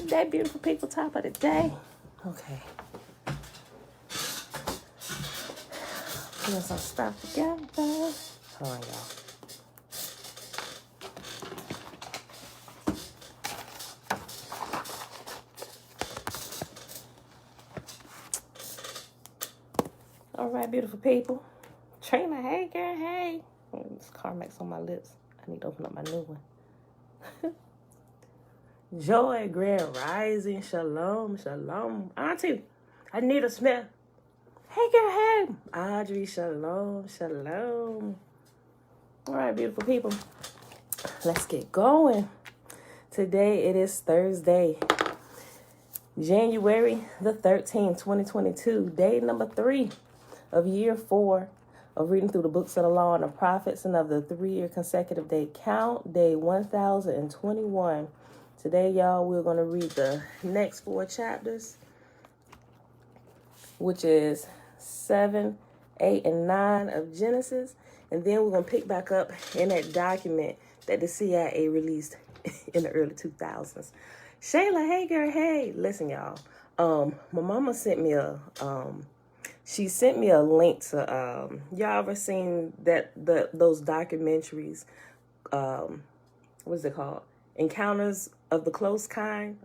of the day, beautiful people. Top of the day. Okay. Putting some stuff together. Hold on, y'all. All right, beautiful people. Trina, hey, girl, hey. Oh, this Carmex on my lips. I need to open up my new one. Joy, grand rising, shalom, shalom. Auntie, Anita Smith. Hey, girl, hey. Audrey, shalom, shalom. All right, beautiful people. Let's get going. Today, it is Thursday, January the 13th, 2022. Day number 3 of year 4 of reading through the books of the law and the prophets and of the 3-year consecutive day count, day 1021. Today, y'all, we're going to read the next 4 chapters, which is 7, 8, and 9 of Genesis. And then we're going to pick back up in that document that the CIA released in the early 2000s. Shayla, hey, girl, hey. Listen, y'all. My mama sent me she sent me a link to, y'all ever seen those documentaries, what's it called? Encounters of the Close Kind.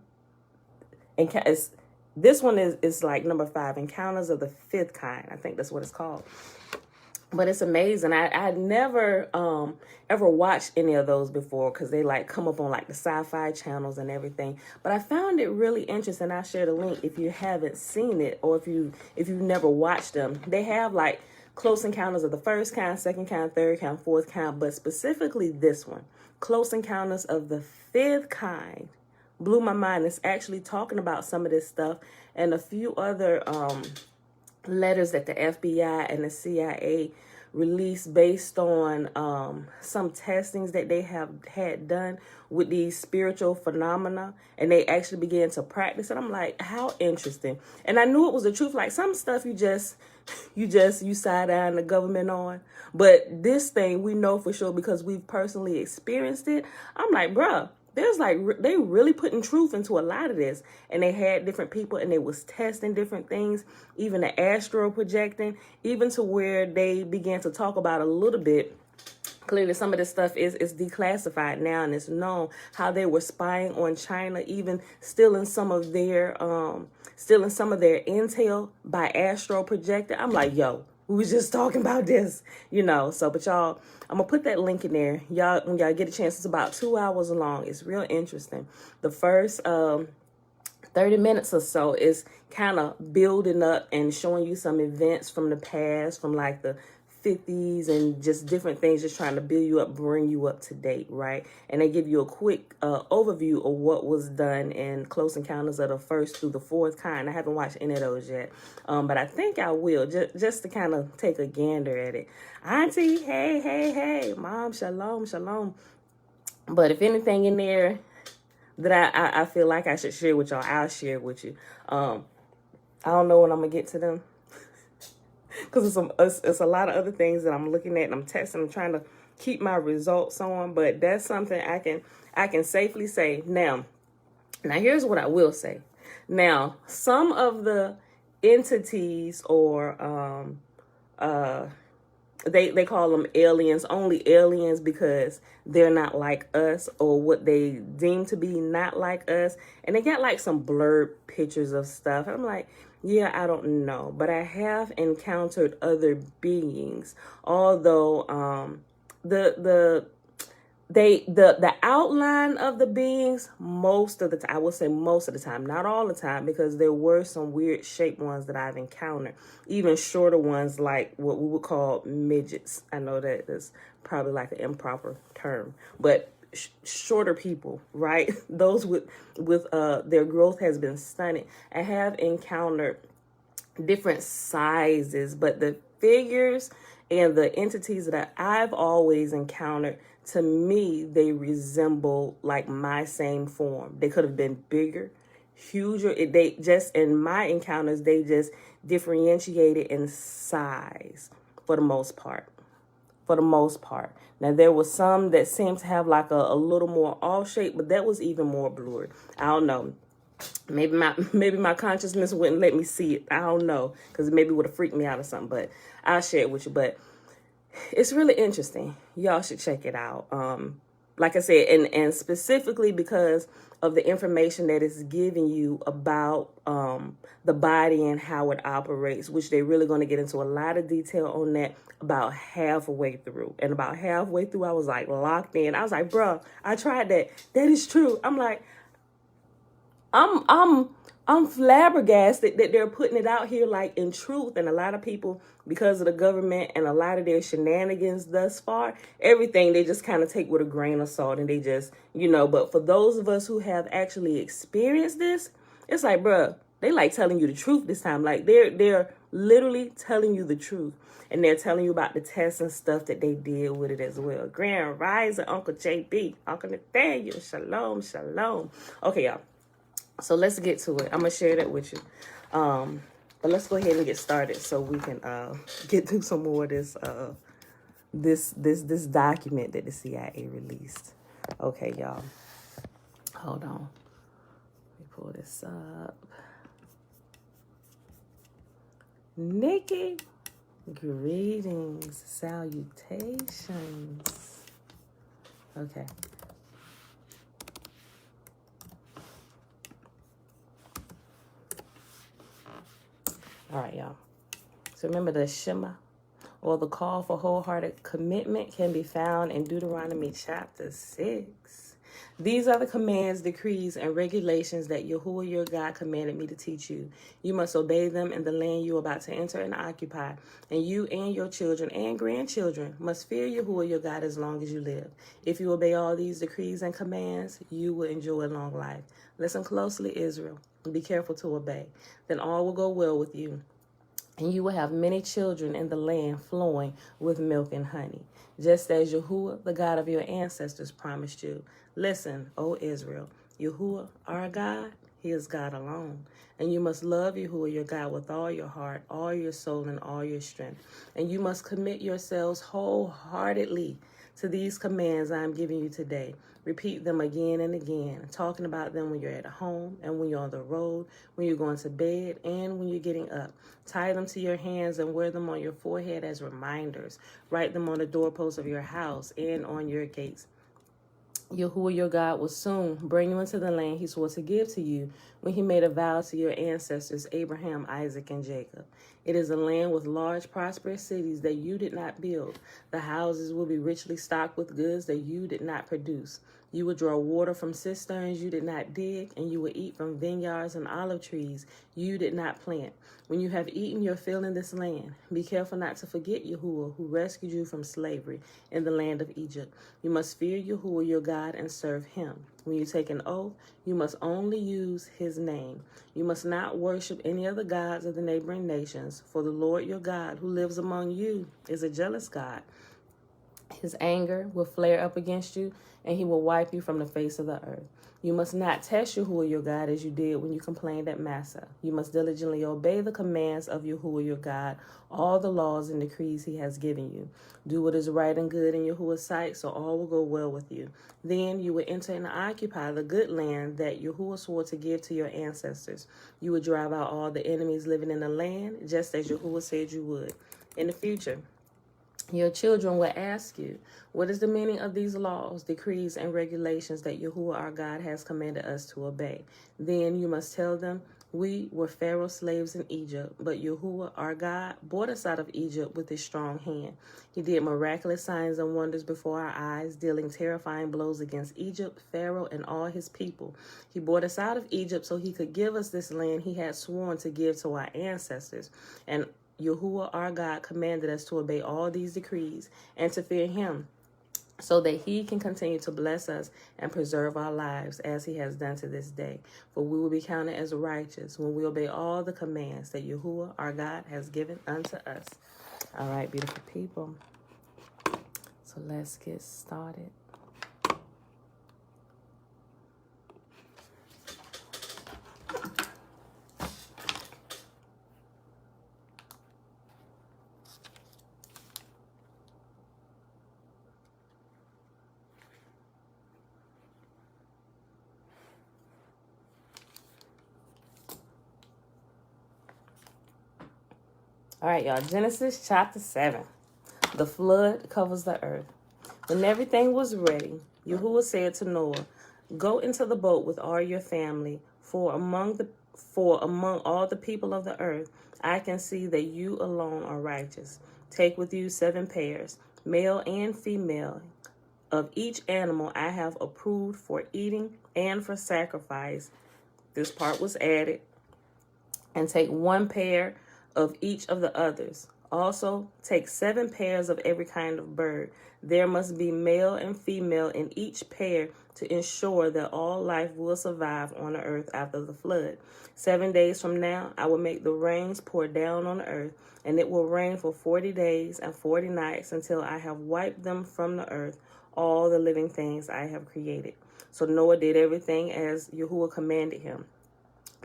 This one is like number 5, Encounters of the Fifth Kind. I think that's what it's called. But it's amazing. I never ever watched any of those before because they like come up on like the sci-fi channels and everything. But I found it really interesting. I'll share the link if you haven't seen it or if you've never watched them. They have like Close Encounters of the First Kind, Second Kind, Third Kind, Fourth Kind, but specifically this one, Close Encounters of the Fifth Kind, blew my mind. It's actually talking about some of this stuff and a few other letters that the FBI and the CIA released based on some testings that they have had done with these spiritual phenomena, and they actually began to practice it. I'm like, how interesting. And I knew it was the truth. Like some stuff you side down the government on, but this thing we know for sure because we've personally experienced it. I'm like, bruh, there's like, they really putting truth into a lot of this. And they had different people and they was testing different things, even the astral projecting, even to where they began to talk about a little bit. Clearly, some of this stuff is declassified now, and it's known how they were spying on China, even stealing some of their intel by astral projecting. I'm like, yo, we was just talking about this, So, but y'all, I'm gonna put that link in there. Y'all, when y'all get a chance, it's about 2 hours long. It's real interesting. The first 30 minutes or so is kind of building up and showing you some events from the past, from like the 50s and just different things, just trying to build you up, bring you up to date, right? And they give you a quick overview of what was done in Close Encounters of the First through the Fourth Kind. I haven't watched any of those yet, but I think I will, just to kind of take a gander at it. Auntie, hey, Mom, shalom, shalom. But if anything in there that I feel like I should share with y'all, I'll share with you. I don't know when I'm gonna get to them, because it's a lot of other things that I'm looking at and I'm testing. I'm trying to keep my results on, but that's something I can safely say. Now here's what I will say. Now, some of the entities or they call them aliens, only aliens because they're not like us or what they deem to be not like us. And they got like some blurred pictures of stuff. I'm like, yeah, I don't know, but I have encountered other beings. Although the outline of the beings, most of the time, I will say most of the time, not all the time, because there were some weird shaped ones that I've encountered, even shorter ones like what we would call midgets. I know that is probably like an improper term, but shorter people, right? Those with their growth has been stunted. I have encountered different sizes, but the figures and the entities that I've always encountered, to me, they resemble like my same form. They could have been bigger, huger. They just, in my encounters, they just differentiated in size for the most part. Now, there was some that seemed to have like a little more off shape, but that was even more blurred. I don't know. Maybe my consciousness wouldn't let me see it. I don't know, because it maybe would have freaked me out or something. But I'll share it with you. But it's really interesting. Y'all should check it out. Like I said, and specifically because of the information that it's giving you about the body and how it operates, which they're really going to get into a lot of detail on that about halfway through. And about halfway through, I was like locked in. I was like, bruh, I tried that. That is true. I'm like, I'm flabbergasted that they're putting it out here like in truth. And a lot of people, because of the government and a lot of their shenanigans thus far, everything they just kind of take with a grain of salt, and they just, but for those of us who have actually experienced this, it's like, bruh, they like telling you the truth this time. Like they're literally telling you the truth. And they're telling you about the tests and stuff that they did with it as well. Grand Rising, Uncle JB, Uncle Nathaniel, shalom, shalom. Okay, y'all. So let's get to it. I'm going to share that with you. But let's go ahead and get started so we can get through some more of this document that the CIA released. Okay, y'all. Hold on. Let me pull this up. Nikki, greetings, salutations. Okay. All right, y'all. So remember, the Shema, or the call for wholehearted commitment, can be found in Deuteronomy chapter 6. These are the commands, decrees, and regulations that Yahuwah your God commanded me to teach you. You must obey them in the land you are about to enter and occupy, and you and your children and grandchildren must fear Yahuwah your God as long as you live. If you obey all these decrees and commands, you will enjoy a long life. Listen closely, Israel, and be careful to obey. Then all will go well with you, and you will have many children in the land flowing with milk and honey, just as Yahuwah, the God of your ancestors, promised you. Listen, O Israel, Yahuwah, our God, He is God alone. And you must love Yahuwah, your God, with all your heart, all your soul, and all your strength. And you must commit yourselves wholeheartedly to these commands I am giving you today. Repeat them again and again, talking about them when you're at home and when you're on the road, when you're going to bed, and when you're getting up. Tie them to your hands and wear them on your forehead as reminders. Write them on the doorposts of your house and on your gates. Yahuwah your God will soon bring you into the land He swore to give to you when He made a vow to your ancestors, Abraham, Isaac, and Jacob. It is a land with large, prosperous cities that you did not build. The houses will be richly stocked with goods that you did not produce. You will draw water from cisterns you did not dig, and you will eat from vineyards and olive trees you did not plant. When you have eaten your fill in this land, be careful not to forget Yahuwah, who rescued you from slavery in the land of Egypt. You must fear Yahuwah your God and serve Him. When you take an oath, you must only use His name. You must not worship any other gods of the neighboring nations, for the Lord your God, who lives among you, is a jealous God. His anger will flare up against you, and He will wipe you from the face of the earth. You must not test Yahuwah your God as you did when you complained at Massa. You must diligently obey the commands of Yahuwah your God, all the laws and decrees He has given you. Do what is right and good in Yahuwah's sight, so all will go well with you. Then you will enter and occupy the good land that Yahuwah swore to give to your ancestors. You will drive out all the enemies living in the land, just as Yahuwah said you would. In the future, your children will ask you, what is the meaning of these laws, decrees, and regulations that Yahuwah our God has commanded us to obey? Then you must tell them, we were Pharaoh's slaves in Egypt, but Yahuwah our God brought us out of Egypt with His strong hand. He did miraculous signs and wonders before our eyes, dealing terrifying blows against Egypt, Pharaoh, and all his people. He brought us out of Egypt so He could give us this land He had sworn to give to our ancestors. And Yahuwah our God commanded us to obey all these decrees and to fear Him, so that He can continue to bless us and preserve our lives as He has done to this day. For we will be counted as righteous when we obey all the commands that Yahuwah our God has given unto us. All right, beautiful people. So let's get started. All right, y'all. Genesis chapter 7. The flood covers the earth. When everything was ready, Yahuwah said to Noah, "Go into the boat with all your family, for among all the people of the earth, I can see that you alone are righteous. Take with you 7 pairs, male and female, of each animal I have approved for eating and for sacrifice." This part was added. "And take 1 pair of each of the others. Also, take 7 pairs of every kind of bird. There must be male and female in each pair to ensure that all life will survive on the earth after the flood. 7 days from now, I will make the rains pour down on the earth, and it will rain for 40 days and 40 nights until I have wiped them from the earth, all the living things I have created." So Noah did everything as Yahuwah commanded him.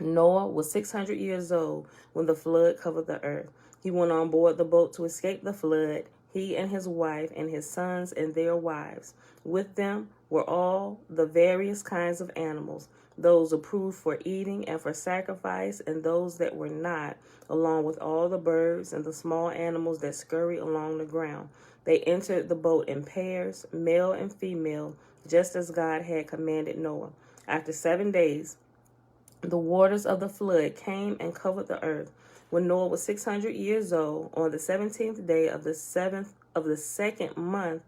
Noah was 600 years old when the flood covered the earth. He went on board the boat to escape the flood, he and his wife and his sons and their wives. With them were all the various kinds of animals, those approved for eating and for sacrifice, and those that were not, along with all the birds and the small animals that scurry along the ground. They entered the boat in pairs, male and female, just as God had commanded Noah. After 7 days, the waters of the flood came and covered the earth. When Noah was 600 years old, on the 17th day of the 7th of the 2nd month,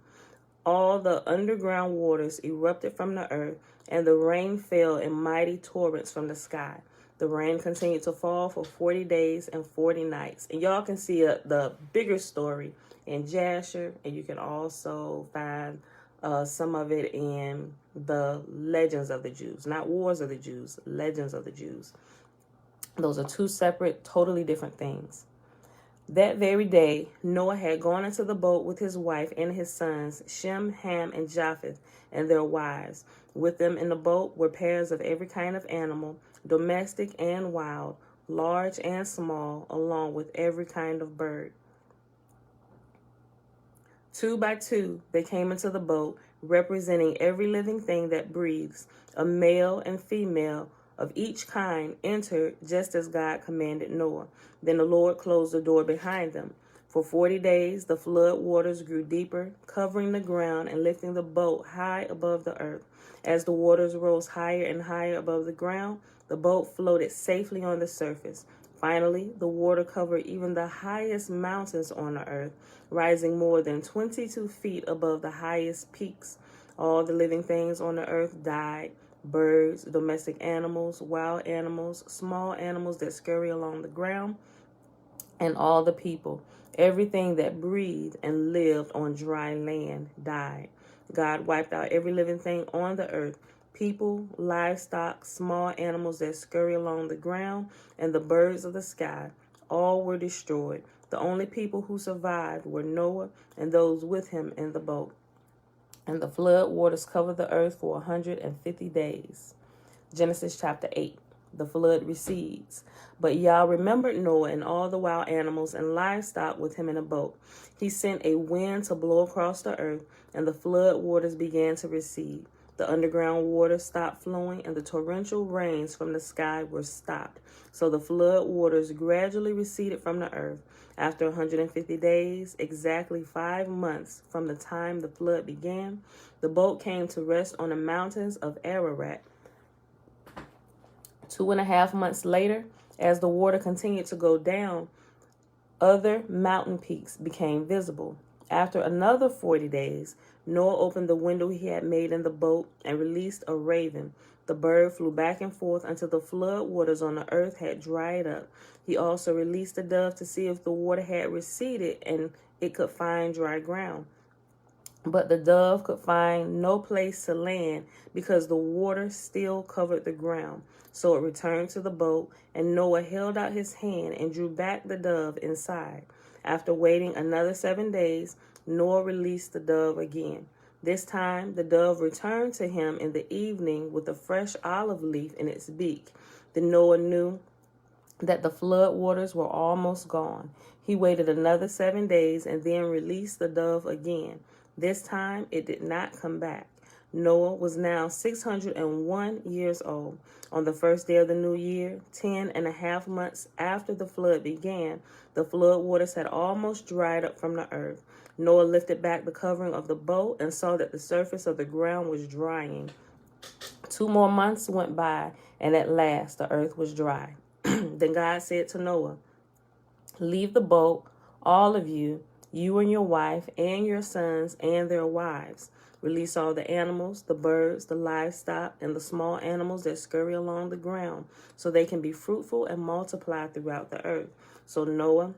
all the underground waters erupted from the earth, and the rain fell in mighty torrents from the sky. The rain continued to fall for 40 days and 40 nights. And y'all can see the bigger story in Jasher, and you can also find some of it in the Legends of the Jews. Not Wars of the Jews, Legends of the Jews. Those are 2 separate, totally different things. That very day, Noah had gone into the boat with his wife and his sons, Shem, Ham, and Japheth, and their wives. With them in the boat were pairs of every kind of animal, domestic and wild, large and small, along with every kind of bird. 2 by 2, they came into the boat, representing every living thing that breathes. A male and female of each kind entered just as God commanded Noah. Then the Lord closed the door behind them. For 40 days, the flood waters grew deeper, covering the ground and lifting the boat high above the earth. As the waters rose higher and higher above the ground, the boat floated safely on the surface. Finally, the water covered even the highest mountains on the earth, rising more than 22 feet above the highest peaks. All the living things on the earth died: birds, domestic animals, wild animals, small animals that scurry along the ground, and all the people. Everything that breathed and lived on dry land died. God wiped out every living thing on the earth: people, livestock, small animals that scurry along the ground, and the birds of the sky. All were destroyed. The only people who survived were Noah and those with him in the boat. And the flood waters covered the earth for 150 days. Genesis chapter 8. The flood recedes. But Yah remembered Noah and all the wild animals and livestock with him in a boat. He sent a wind to blow across the earth, and the flood waters began to recede. The underground water stopped flowing, and the torrential rains from the sky were stopped. So the flood waters gradually receded from the earth. After 150 days, exactly 5 months from the time the flood began, the boat came to rest on the mountains of Ararat. 2.5 months later, as the water continued to go down, other mountain peaks became visible. After another 40 days, Noah opened the window he had made in the boat and released a raven. The bird flew back and forth until the flood waters on the earth had dried up. He also released a dove to see if the water had receded and it could find dry ground. But the dove could find no place to land because the water still covered the ground. So it returned to the boat, and Noah held out his hand and drew back the dove inside. After waiting another 7 days, Noah released the dove again. This time, the dove returned to him in the evening with a fresh olive leaf in its beak. Then Noah knew that the flood waters were almost gone. He waited another 7 days and then released the dove again. This time, it did not come back. Noah was now 601 years old. On the first day of the new year, 10.5 months after the flood began, the flood waters had almost dried up from the earth. Noah lifted back the covering of the boat and saw that the surface of the ground was drying. 2 more months went by, and at last the earth was dry. Then God said to Noah, "Leave the boat, all of you, you and your wife and your sons and their wives. Release all the animals, the birds, the livestock, and the small animals that scurry along the ground, so they can be fruitful and multiply throughout the earth." So Noah,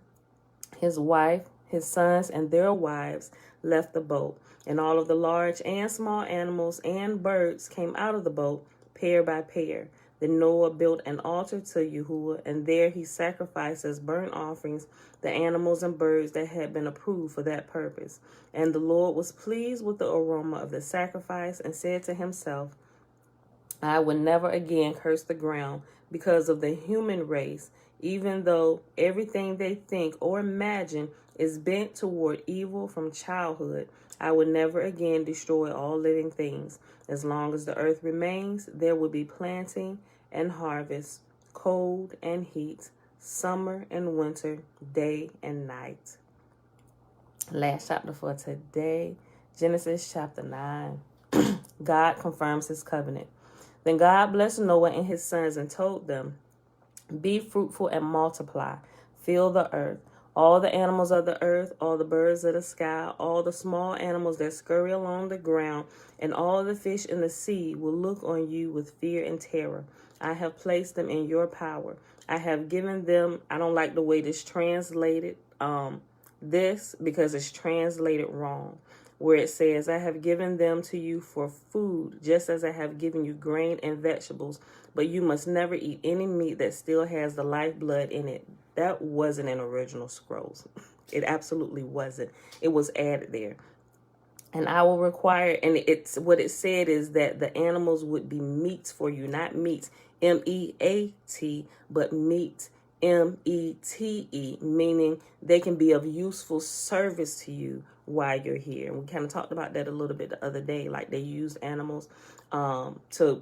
his wife, his sons, and their wives left the boat, and all of the large and small animals and birds came out of the boat, pair by pair. Then Noah built an altar to Yahuwah, and there he sacrificed as burnt offerings the animals and birds that had been approved for that purpose. And the Lord was pleased with the aroma of the sacrifice and said to himself, "I will never again curse the ground because of the human race, even though everything they think or imagine is bent toward evil from childhood. I will never again destroy all living things. As long as the earth remains, there will be planting and harvest, cold and heat, summer and winter, day and night." Last chapter for today, Genesis chapter 9. God confirms his covenant. Then God blessed Noah and his sons and told them, "Be fruitful and multiply, fill the earth. All the animals of the earth, all the birds of the sky, all the small animals that scurry along the ground, and all the fish in the sea will look on you with fear and terror. I have placed them in your power. I have given them," I don't like the way this translated, because it's translated wrong, where it says, "I have given them to you for food, just as I have given you grain and vegetables, but you must never eat any meat that still has the lifeblood in it." That wasn't in original scrolls. It absolutely wasn't. It was added there. "And I will require," and it's what it said is that the animals would be meats for you, not meats, meat, but meat, mete, meaning they can be of useful service to you while you're here. And we kind of talked about that a little bit the other day, like they use animals to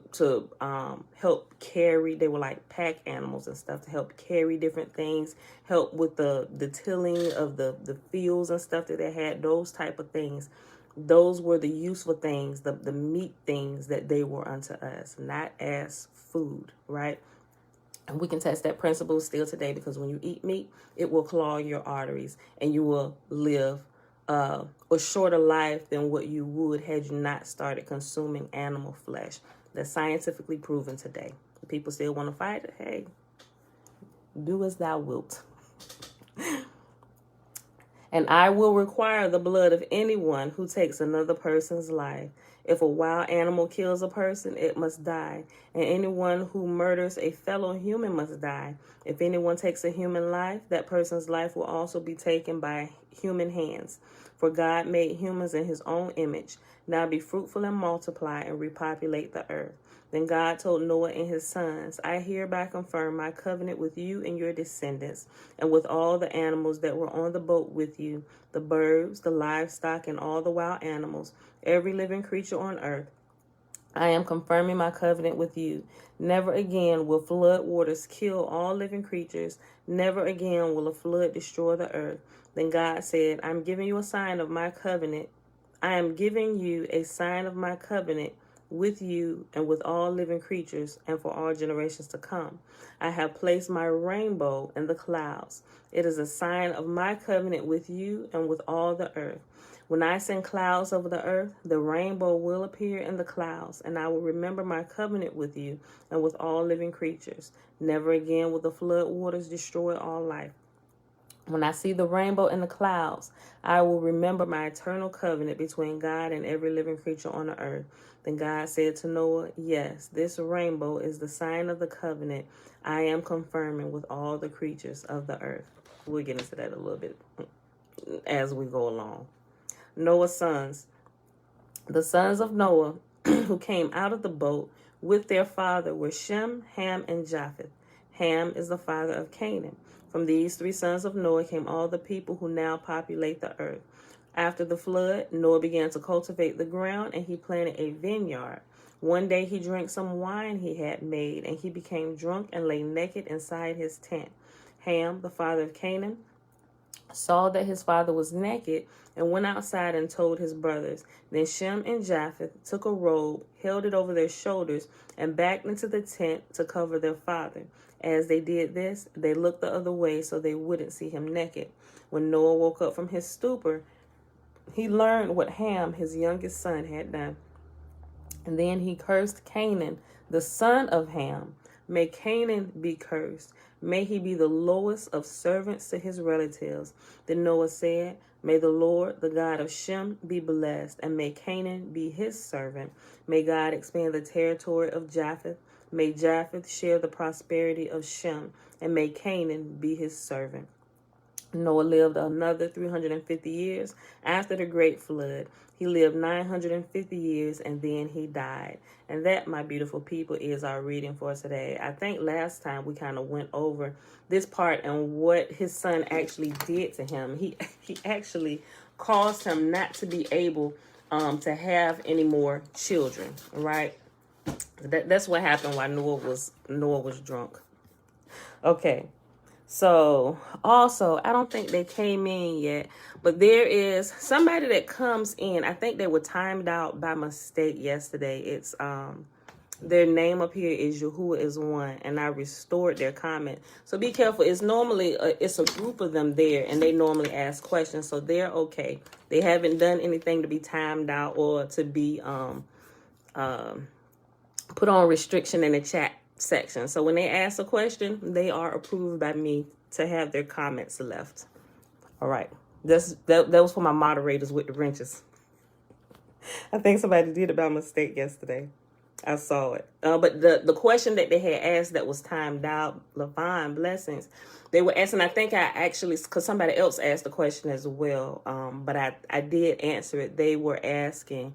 help carry. They were like pack animals and stuff to help carry different things, help with the tilling of the fields and stuff that they had, those type of things. Those were the useful things, the meat things that they were unto us, not as food, right? And we can test that principle still today, because when you eat meat, it will clog your arteries and you will live a shorter life than what you would had you not started consuming animal flesh. That's scientifically proven today. People still want to fight it. Hey, do as thou wilt. "And I will require the blood of anyone who takes another person's life. If a wild animal kills a person, it must die. And anyone who murders a fellow human must die. If anyone takes a human life, that person's life will also be taken by human hands. For God made humans in his own image. Now be fruitful and multiply and repopulate the earth." Then God told Noah and his sons, "I hereby confirm my covenant with you and your descendants, and with all the animals that were on the boat with you, the birds, the livestock, and all the wild animals, every living creature on earth. I am confirming my covenant with you. Never again will flood waters kill all living creatures. Never again will a flood destroy the earth." Then God said, "I'm giving you a sign of my covenant. I am giving you a sign of my covenant with you and with all living creatures and for all generations to come. I have placed my rainbow in the clouds. It is a sign of my covenant with you and with all the earth. When I send clouds over the earth, the rainbow will appear in the clouds, and I will remember my covenant with you and with all living creatures. Never again will the flood waters destroy all life. When I see the rainbow in the clouds, I will remember my eternal covenant between God and every living creature on the earth." Then God said to Noah, "Yes, this rainbow is the sign of the covenant I am confirming with all the creatures of the earth." We'll get into that a little bit as we go along. Noah's sons. The sons of Noah who came out of the boat with their father were Shem, Ham, and Japheth. Ham is the father of Canaan. From these 3 sons of Noah came all the people who now populate the earth. After the flood, Noah began to cultivate the ground, and he planted a vineyard. One day he drank some wine he had made, and he became drunk and lay naked inside his tent. Ham, the father of Canaan, saw that his father was naked and went outside and told his brothers. Then Shem and Japheth took a robe, held it over their shoulders, and backed into the tent to cover their father. As they did this, they looked the other way so they wouldn't see him naked. When Noah woke up from his stupor, he learned what Ham, his youngest son, had done. And then he cursed Canaan, the son of Ham. May Canaan be cursed. May he be the lowest of servants to his relatives. Then Noah said, May the Lord, the God of Shem, be blessed, and may Canaan be his servant. May God expand the territory of Japheth. May Japheth share the prosperity of Shem, and may Canaan be his servant. Noah lived another 350 years after the great flood. He lived 950 years and then he died. And that, my beautiful people, is our reading for today. I think last time we kind of went over this part and what his son actually did to him. He actually caused him not to be able to have any more children, right? That's what happened while Noah was drunk. Okay. So, also, I don't think they came in yet, but there is somebody that comes in. I think they were timed out by mistake yesterday. It's their name up here is Yahuwah is one, and I restored their comment. So be careful. It's normally it's a group of them there, and they normally ask questions, so they're okay. They haven't done anything to be timed out or to be put on restriction in the chat section. So when they ask a question, they are approved by me to have their comments left. All right. That was for my moderators with the wrenches. I think somebody did it by mistake yesterday. I saw it. But the question that they had asked that was timed out, Levine, blessings, they were asking, I think I actually, because somebody else asked the question as well, but I did answer it. They were asking,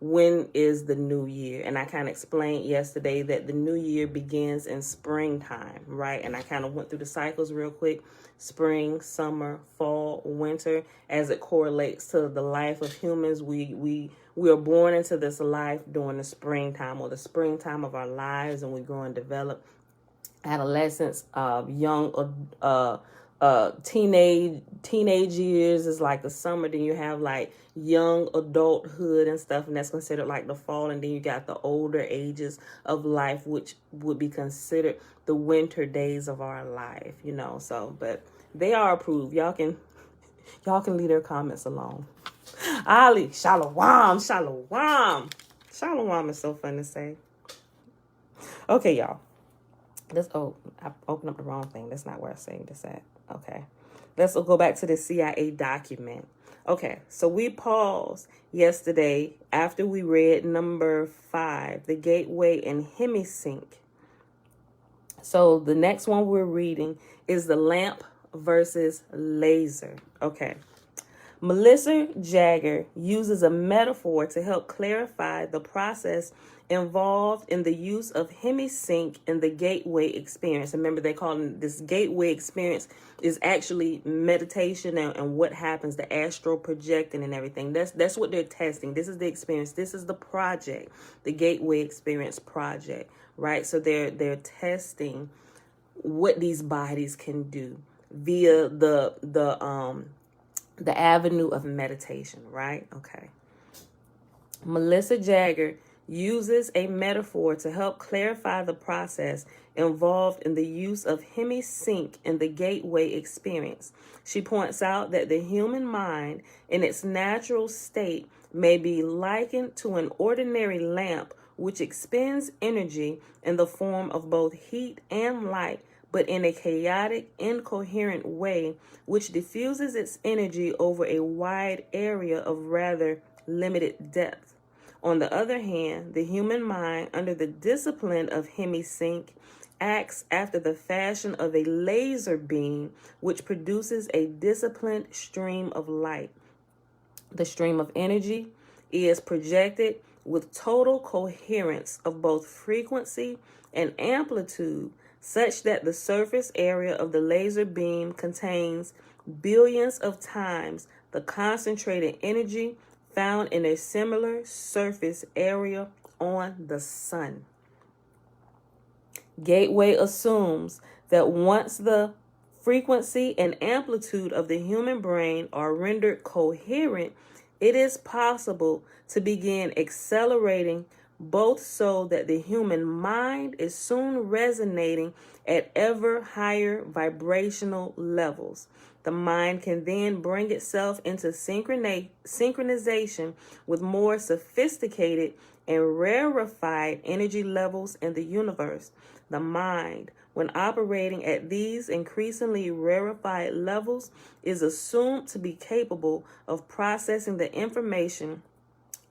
when is the new year? And I kind of explained yesterday that the new year begins in springtime, right? And I kind of went through the cycles real quick. Spring, summer, fall, winter, as it correlates to the life of humans. We are born into this life during the springtime, or the springtime of our lives, and we grow and develop. Adolescence, young teenage years is like the summer. Then you have like young adulthood and stuff, and that's considered like the fall. And then you got the older ages of life, which would be considered the winter days of our life, you know. So, but they are approved. Y'all can leave their comments alone. Ali, shalom. Shalom is so fun to say. Okay, y'all. I opened up the wrong thing. That's not where I saved this at. Okay. Let's go back to the C.I.A. document. Okay. So we paused yesterday after we read number 5, the gateway and Hemi-Sync. So the next one we're reading is the lamp versus laser. Okay. Melissa Jagger uses a metaphor to help clarify the process involved in the use of Hemi-Sync in the gateway experience. Remember, they call it this gateway experience is actually meditation and what happens, the astral projecting and everything. That's what they're testing. This is the experience. This is the project, the gateway experience project, right? So they're testing what these bodies can do via the avenue of meditation, right? Okay. Melissa Jagger uses a metaphor to help clarify the process involved in the use of Hemi-Sync in the gateway experience. She points out that the human mind in its natural state may be likened to an ordinary lamp which expends energy in the form of both heat and light, but in a chaotic, incoherent way, which diffuses its energy over a wide area of rather limited depth. On the other hand, the human mind, under the discipline of Hemi-Sync, acts after the fashion of a laser beam, which produces a disciplined stream of light. The stream of energy is projected with total coherence of both frequency and amplitude, such that the surface area of the laser beam contains billions of times the concentrated energy found in a similar surface area on the sun. Gateway assumes that once the frequency and amplitude of the human brain are rendered coherent, it is possible to begin accelerating, both so that the human mind is soon resonating at ever higher vibrational levels. The mind can then bring itself into synchronization with more sophisticated and rarefied energy levels in the universe. The mind, when operating at these increasingly rarefied levels, is assumed to be capable of processing the information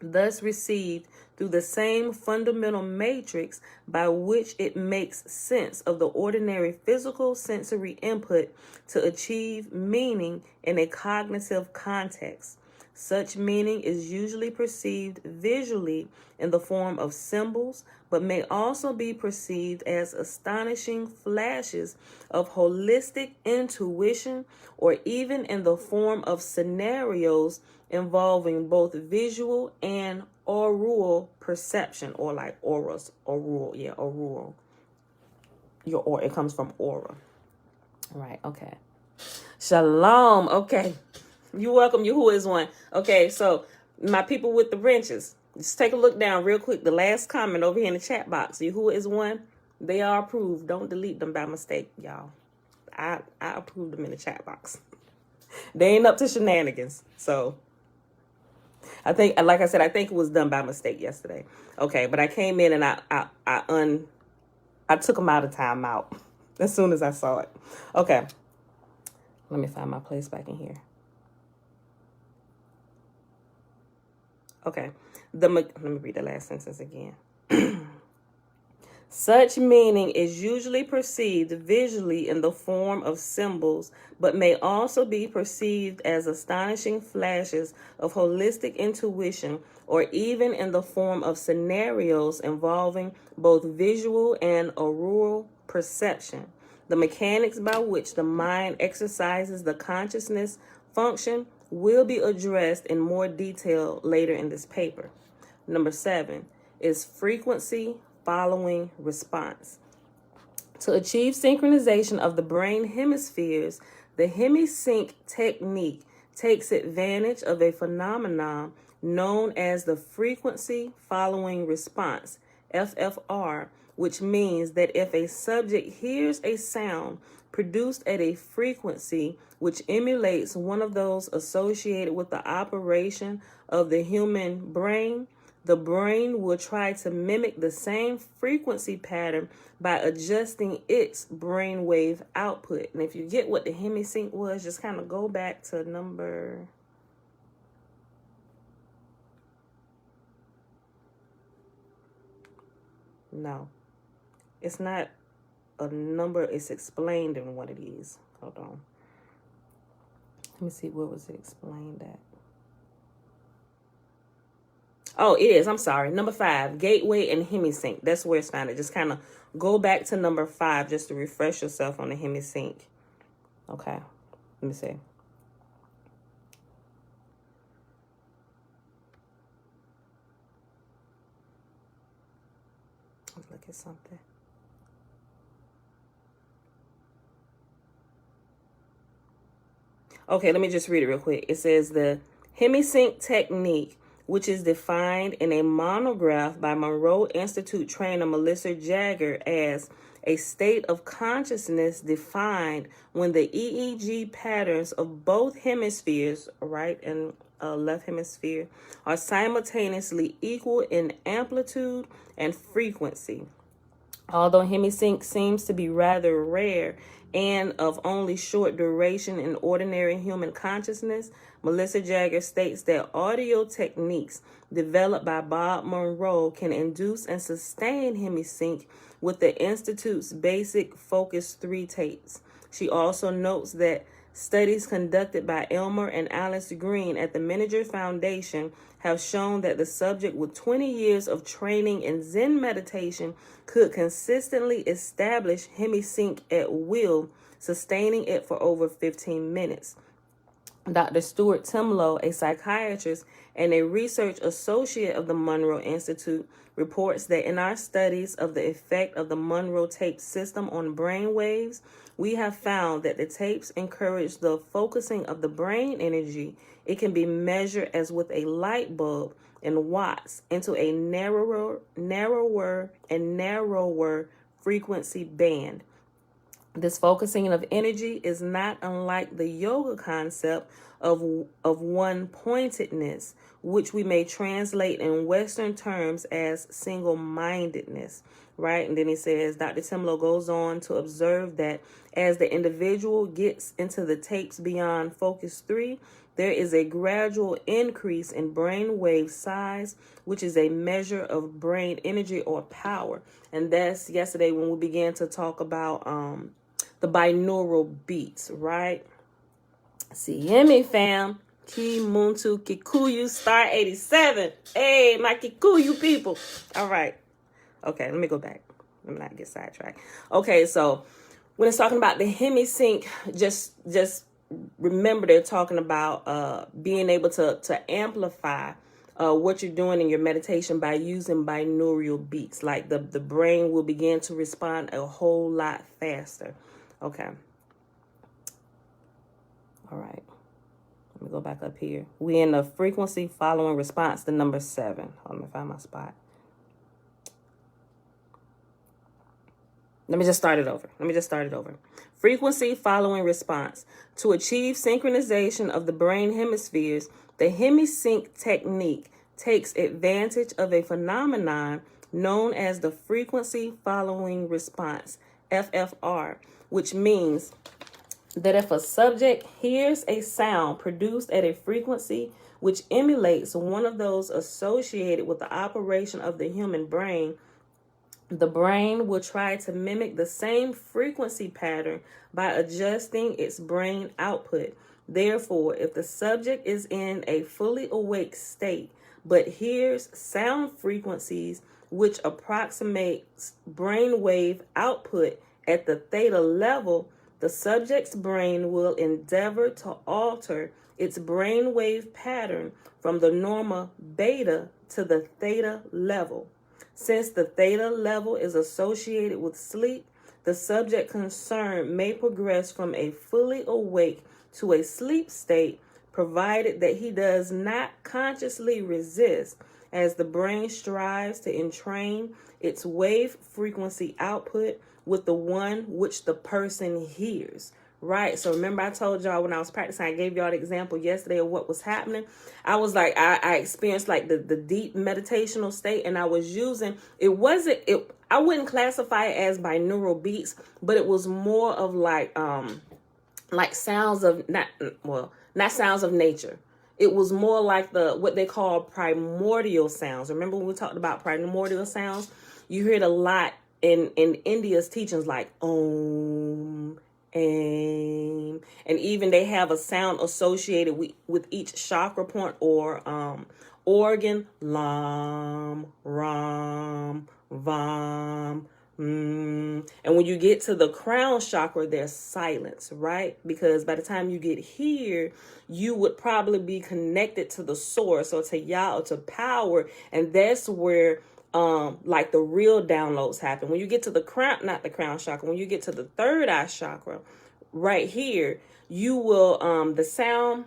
thus received through the same fundamental matrix by which it makes sense of the ordinary physical sensory input to achieve meaning in a cognitive context. Such meaning is usually perceived visually in the form of symbols, but may also be perceived as astonishing flashes of holistic intuition, or even in the form of scenarios involving both visual and aural perception, or like auras, aural, aural. It comes from aura. Right, okay. Shalom, okay. You're welcome, Yahuwah is one. Okay, so my people with the wrenches, just take a look down real quick. The last comment over here in the chat box, Yahuwah is one. They are approved. Don't delete them by mistake, y'all. I approved them in the chat box. They ain't up to shenanigans. So I think, like I said, I think it was done by mistake yesterday. Okay, but I came in and I took them out of timeout as soon as I saw it. Okay, let me find my place back in here. Okay, let me read the last sentence again. Such meaning is usually perceived visually in the form of symbols, but may also be perceived as astonishing flashes of holistic intuition, or even in the form of scenarios involving both visual and aural perception. The mechanics by which the mind exercises the consciousness function will be addressed in more detail later in this paper. Number 7 is frequency following response. To achieve synchronization of the brain hemispheres, the Hemi-Sync technique takes advantage of a phenomenon known as the frequency following response, FFR, which means that if a subject hears a sound produced at a frequency which emulates one of those associated with the operation of the human brain, the brain will try to mimic the same frequency pattern by adjusting its brainwave output. And if you get what the Hemi-Sync was, just kind of go back to number... No, it's not a number. It's explained in what it is. Hold on. Let me see. Where was it explained at? Oh, it is. I'm sorry. Number 5, Gateway and Hemi-Sync. That's where it's found. Just kind of go back to number 5 just to refresh yourself on the Hemi-Sync. Okay. Let me see. Let's look at something. Okay, let me just read it real quick. It says the Hemi-Sync technique, which is defined in a monograph by Monroe Institute trainer Melissa Jagger as a state of consciousness defined when the EEG patterns of both hemispheres, right and left hemisphere, are simultaneously equal in amplitude and frequency. Although Hemi-Sync seems to be rather rare and of only short duration in ordinary human consciousness, Melissa Jagger states that audio techniques developed by Bob Monroe can induce and sustain Hemi-Sync with the Institute's basic Focus 3 tapes. She also notes that studies conducted by Elmer and Alice Green at the Miniger Foundation have shown that the subject with 20 years of training in Zen meditation could consistently establish Hemi-Sync at will, sustaining it for over 15 minutes. Dr. Stuart Timlow, a psychiatrist and a research associate of the Monroe Institute, reports that in our studies of the effect of the Monroe tape system on brain waves, we have found that the tapes encourage the focusing of the brain energy. It can be measured as with a light bulb in watts into a narrower and narrower frequency band. This focusing of energy is not unlike the yoga concept of one-pointedness, which we may translate in Western terms as single-mindedness, right? And then he says, Dr. Timlow goes on to observe that as the individual gets into the tapes beyond focus 3, there is a gradual increase in brain wave size, which is a measure of brain energy or power. And that's yesterday when we began to talk about the binaural beats, right? See, Hemi fam, Ki Muntu Kikuyu Star 87. Hey, my Kikuyu people. All right. Okay, let me go back. Let me not get sidetracked. Okay, so when it's talking about the Hemi-Sync, just remember they're talking about being able to amplify what you're doing in your meditation by using binaural beats. Like the brain will begin to respond a whole lot faster. Okay. All right. Let me go back up here. We're in the frequency following response to number 7. Let me find my spot. Let me just start it over. Frequency following response. To achieve synchronization of the brain hemispheres, the Hemi-Sync technique takes advantage of a phenomenon known as the frequency following response, FFR, which means that if a subject hears a sound produced at a frequency which emulates one of those associated with the operation of the human brain, the brain will try to mimic the same frequency pattern by adjusting its brain output. Therefore, if the subject is in a fully awake state but hears sound frequencies which approximate brainwave output at the theta level, the subject's brain will endeavor to alter its brainwave pattern from the normal beta to the theta level. Since the theta level is associated with sleep, the subject concerned may progress from a fully awake to a sleep state, provided that he does not consciously resist, as the brain strives to entrain its wave frequency output with the one which the person hears. Right. So remember I told y'all when I was practicing, I gave y'all the example yesterday of what was happening. I was like, I experienced like the deep meditational state, and I was using, I wouldn't classify it as binaural beats, but it was more of like sounds of not sounds of nature. It was more like what they call primordial sounds. Remember when we talked about primordial sounds? You hear it a lot in India's teachings, like Om, Aim, and even they have a sound associated with each chakra point or organ, Lam, Ram, Vam. And when you get to the crown chakra, there's silence, right? Because by the time you get here, you would probably be connected to the source or to Yah or to power, and that's where like the real downloads happen. When you get to the crown, not the crown chakra, when you get to the third eye chakra, right here, you will the sound,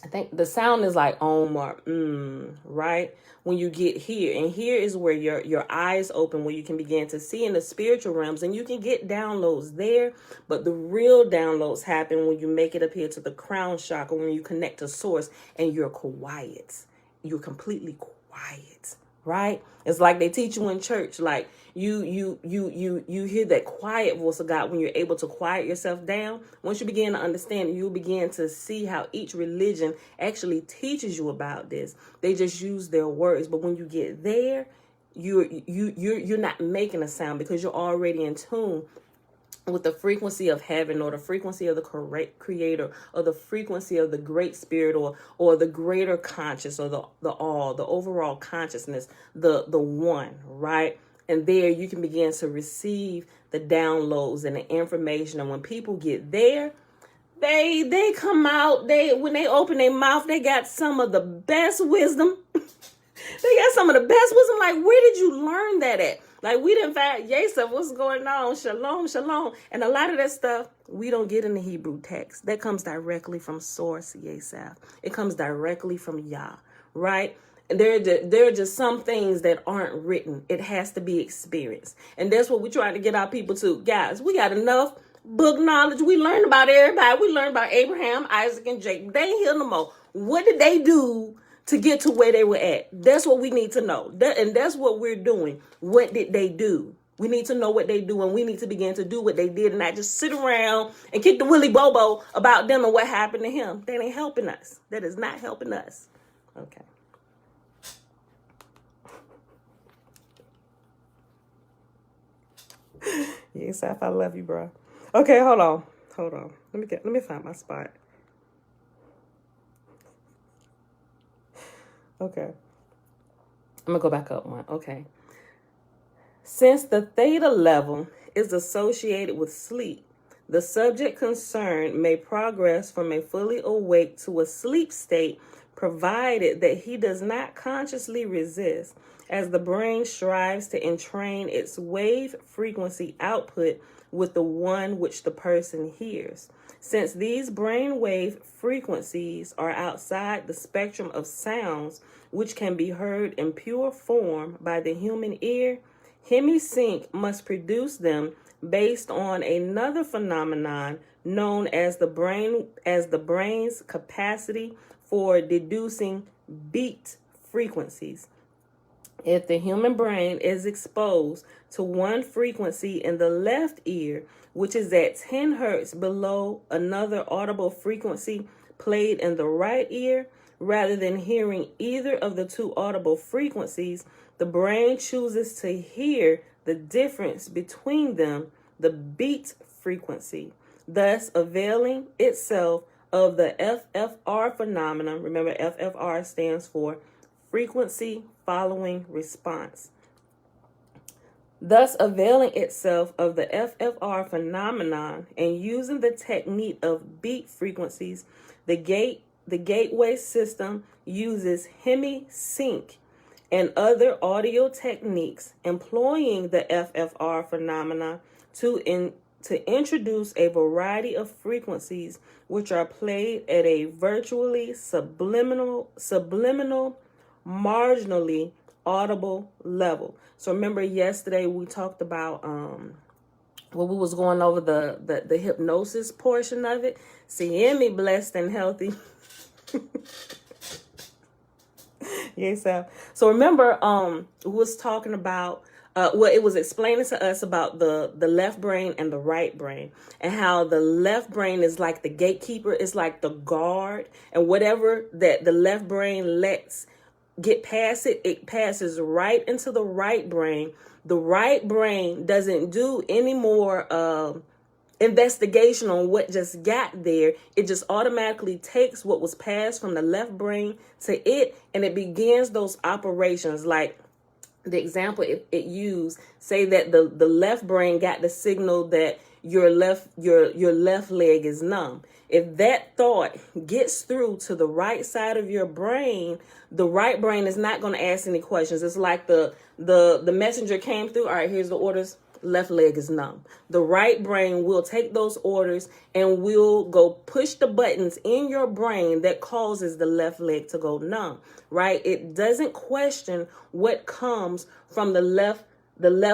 I think the sound is like Om or right? When you get here, and here is where your eyes open, where you can begin to see in the spiritual realms, and you can get downloads there, but the real downloads happen when you make it up here to the crown chakra, when you connect to source and you're quiet. You're completely quiet, right? It's like they teach you in church, like you hear that quiet voice of God when you're able to quiet yourself down. Once you begin to understand, you'll begin to see how each religion actually teaches you about this. They just use their words, but when you get there, you're not making a sound because you're already in tune with the frequency of heaven, or the frequency of the correct creator, or the frequency of the great spirit, or the greater conscious, or the all, the overall consciousness, the one, right? And there you can begin to receive the downloads and the information. And when people get there, They come out, when they open their mouth, they got some of the best wisdom. They got some of the best wisdom. Like, where did you learn that at? Like, we didn't find, Yasef, what's going on? Shalom, shalom. And a lot of that stuff, we don't get in the Hebrew text. That comes directly from source, Yasef. It comes directly from Yah, right? And there are just some things that aren't written. It has to be experienced. And that's what we're trying to get our people to. Guys, we got enough book knowledge. We learned about everybody. We learned about Abraham, Isaac, and Jacob. They ain't here no more. What did they do to get to where they were at? That's what we need to know. And that's what we're doing. What did they do? We need to know what they do, and we need to begin to do what they did and not just sit around and kick the willy bobo about them and what happened to him. That ain't helping us. That is not helping us. Okay. Yes, I love you, bro. Okay, hold on. Let me find my spot. Okay. I'm gonna go back up one. Okay. Since the theta level is associated with sleep, the subject concerned may progress from a fully awake to a sleep state, provided that he does not consciously resist, as the brain strives to entrain its wave frequency output with the one which the person hears. Since these brain wave frequencies are outside the spectrum of sounds which can be heard in pure form by the human ear, Hemi-Sync must produce them based on another phenomenon known as the brain's capacity for deducing beat frequencies. If the human brain is exposed to one frequency in the left ear, which is at 10 hertz below another audible frequency played in the right ear, rather than hearing either of the two audible frequencies, the brain chooses to hear the difference between them, the beat frequency, thus availing itself of the FFR phenomenon. Remember, FFR stands for frequency following response. Thus availing itself of the FFR phenomenon and using the technique of beat frequencies, the gateway system uses Hemi-Sync and other audio techniques employing the FFR phenomena to introduce a variety of frequencies which are played at a virtually subliminal, marginally audible level. So remember yesterday we talked about when we was going over the hypnosis portion of it. See, Emmy blessed and healthy. Yes, sir. So remember we was talking about it was explaining to us about the left brain and the right brain, and how the left brain is like the gatekeeper, it's like the guard, and whatever that the left brain lets get past it, it passes right into the right brain. The right brain doesn't do any more investigation on what just got there. It just automatically takes what was passed from the left brain to it, and it begins those operations. Like the example it used, say that the left brain got the signal that your left leg is numb. If that thought gets through to the right side of your brain, the right brain is not going to ask any questions. It's like the messenger came through. All right, here's the orders. Left leg is numb. The right brain will take those orders and will go push the buttons in your brain that causes the left leg to go numb, right? It doesn't question what comes from the left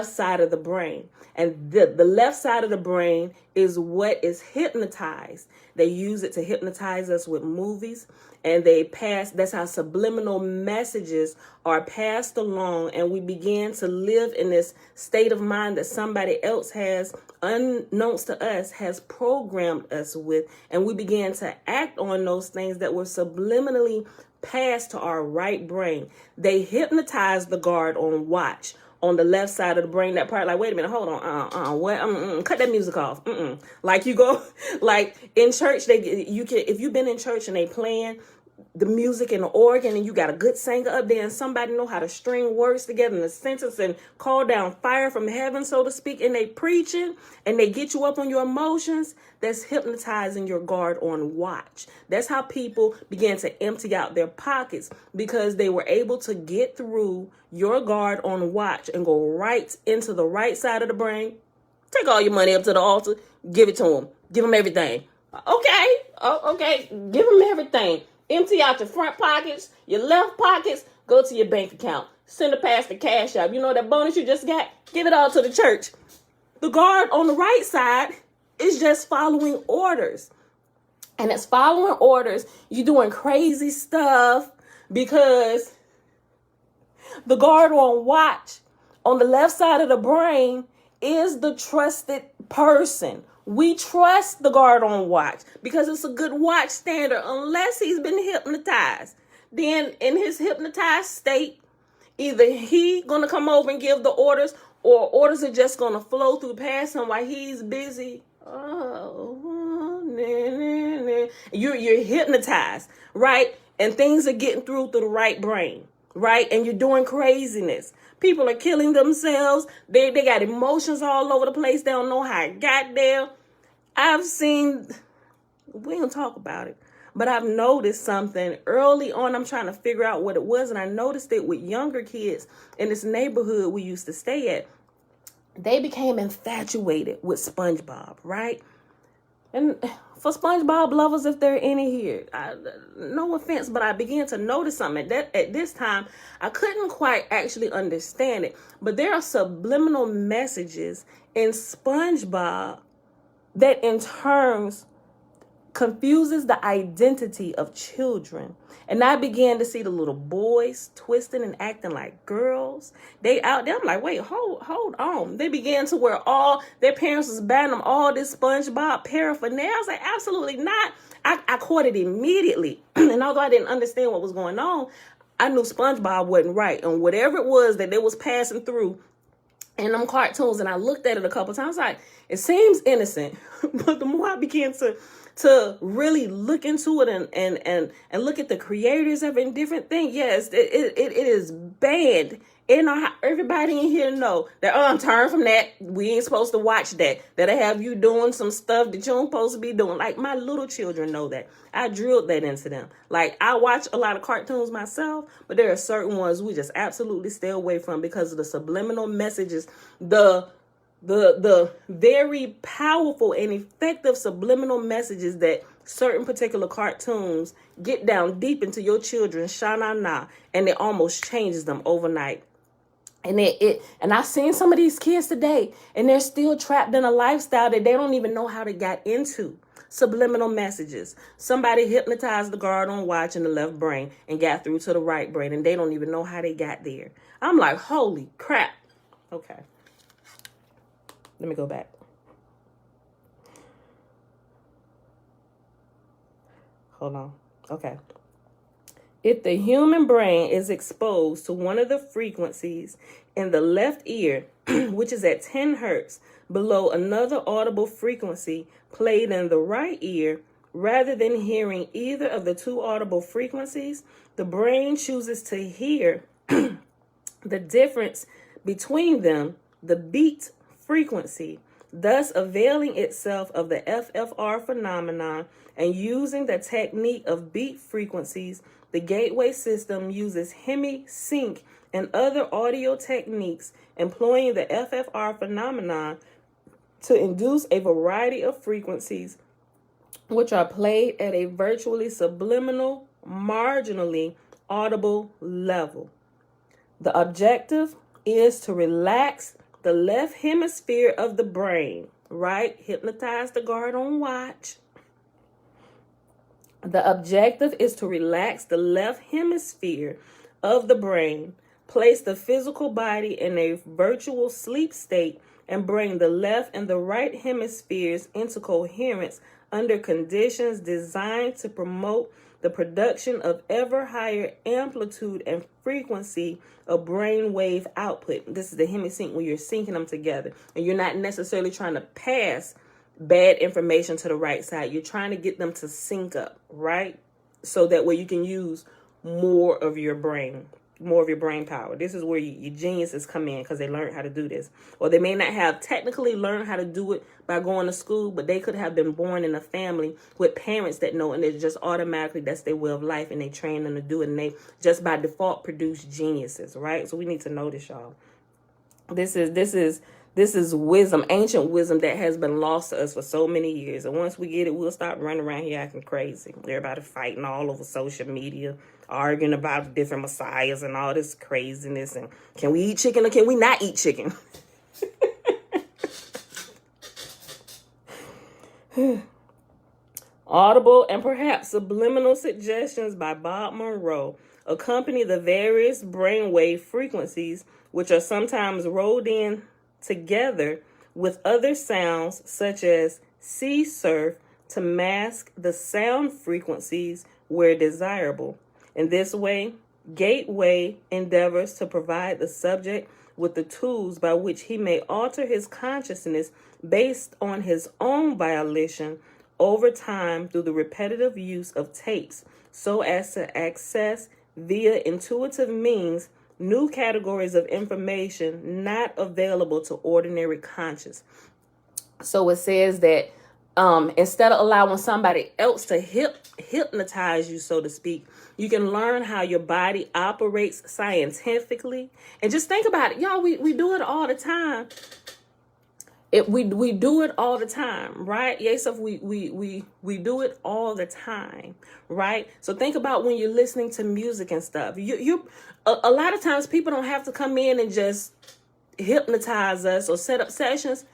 side of the brain. And the left side of the brain is what is hypnotized. They use it to hypnotize us with movies, and that's how subliminal messages are passed along, and we begin to live in this state of mind that somebody else has, unknowns to us, has programmed us with, and we begin to act on those things that were subliminally passed to our right brain. They hypnotize the guard on watch on the left side of the brain, that part, like, wait a minute, hold on, what? Cut that music off. Like you go, like in church, if you've been in church and they playing, the music and the organ, and you got a good singer up there, and somebody know how to string words together in a sentence and call down fire from heaven, so to speak, and they preaching and they get you up on your emotions, that's hypnotizing your guard on watch. That's how people began to empty out their pockets, because they were able to get through your guard on watch and go right into the right side of the brain. Take all your money up to the altar, give it to them. Give them everything. Okay. Oh, okay. Give them everything. Empty out your front pockets, your left pockets, go to your bank account. Send a pastor cash out. You know that bonus you just got? Give it all to the church. The guard on the right side is just following orders. And it's following orders. You're doing crazy stuff because the guard on watch on the left side of the brain is the trusted person. We trust the guard on watch because it's a good watch standard, unless he's been hypnotized. Then in his hypnotized state, either he gonna come over and give the orders, or orders are just gonna flow through past him while he's busy. You're hypnotized, right? And things are getting through the right brain, right? And you're doing craziness. People are killing themselves. They got emotions all over the place. They don't know how it got there. I've seen, we don't talk about it, but I've noticed something early on. I'm trying to figure out what it was. And I noticed it with younger kids in this neighborhood we used to stay at. They became infatuated with SpongeBob, right? And for SpongeBob lovers, if there are any here, no offense, but I began to notice something. At this time, I couldn't quite actually understand it. But there are subliminal messages in SpongeBob that in turns confuses the identity of children. And I began to see the little boys twisting and acting like girls. They out there. I'm like, wait, hold on. They began to wear all, their parents was buying them all this SpongeBob paraphernalia. I was like, absolutely not. I caught it immediately. And although I didn't understand what was going on, I knew SpongeBob wasn't right. And whatever it was that they was passing through in them cartoons, and I looked at it a couple times, like, it seems innocent. But the more I began to really look into it and look at the creators of it and different things, yes, it is banned. And everybody in here know that, I'm turned from that. We ain't supposed to watch that. That'll have you doing some stuff that you ain't supposed to be doing. Like, my little children know that. I drilled that into them. Like, I watch a lot of cartoons myself, but there are certain ones we just absolutely stay away from because of the subliminal messages, the very powerful and effective subliminal messages that certain particular cartoons get down deep into your children's sha-na-na, and it almost changes them overnight. And and I've seen some of these kids today, and they're still trapped in a lifestyle that they don't even know how to get into. Subliminal messages. Somebody hypnotized the guard on watch in the left brain and got through to the right brain, and they don't even know how they got there. I'm like, holy crap. Okay. Let me go back. Hold on. Okay. If the human brain is exposed to one of the frequencies in the left ear, which is at 10 hertz, below another audible frequency played in the right ear, rather than hearing either of the two audible frequencies, the brain chooses to hear the difference between them, the beat frequency, thus availing itself of the FFR phenomenon and using the technique of beat frequencies. The gateway system uses Hemi-Sync and other audio techniques employing the FFR phenomenon to induce a variety of frequencies which are played at a virtually subliminal, marginally audible level. The objective is to relax the left hemisphere of the brain, right? Hypnotize the guard on watch. The objective is to relax the left hemisphere of the brain, place the physical body in a virtual sleep state, and bring the left and the right hemispheres into coherence under conditions designed to promote the production of ever higher amplitude and frequency of brainwave output. This is the Hemi-Sync, where you're syncing them together, and you're not necessarily trying to pass bad information to the right side. You're trying to get them to sync up, right? so that way you can use more of your brain power. This is where your geniuses come in, because they learned how to do this. Or they may not have technically learned how to do it by going to school, but they could have been born in a family with parents that know, and it's just automatically, that's their way of life, and they train them to do it, and they just by default produce geniuses, right? So we need to know this, y'all. This is wisdom, ancient wisdom that has been lost to us for so many years. And once we get it, we'll stop running around here acting crazy. Everybody fighting all over social media, arguing about different messiahs and all this craziness. And can we eat chicken or can we not eat chicken? Audible and perhaps subliminal suggestions by Bob Monroe accompany the various brainwave frequencies, which are sometimes rolled in together with other sounds such as sea surf to mask the sound frequencies where desirable. In this way, Gateway endeavors to provide the subject with the tools by which he may alter his consciousness based on his own volition over time through the repetitive use of tapes, so as to access via intuitive means new categories of information not available to ordinary conscious. So it says that instead of allowing somebody else to hypnotize you, so to speak, you can learn how your body operates scientifically. And just think about it, y'all. We do it all the time. We do it all the time, right? Yes, we do it all the time, right? So think about when you're listening to music and stuff. A lot of times people don't have to come in and just hypnotize us or set up sessions.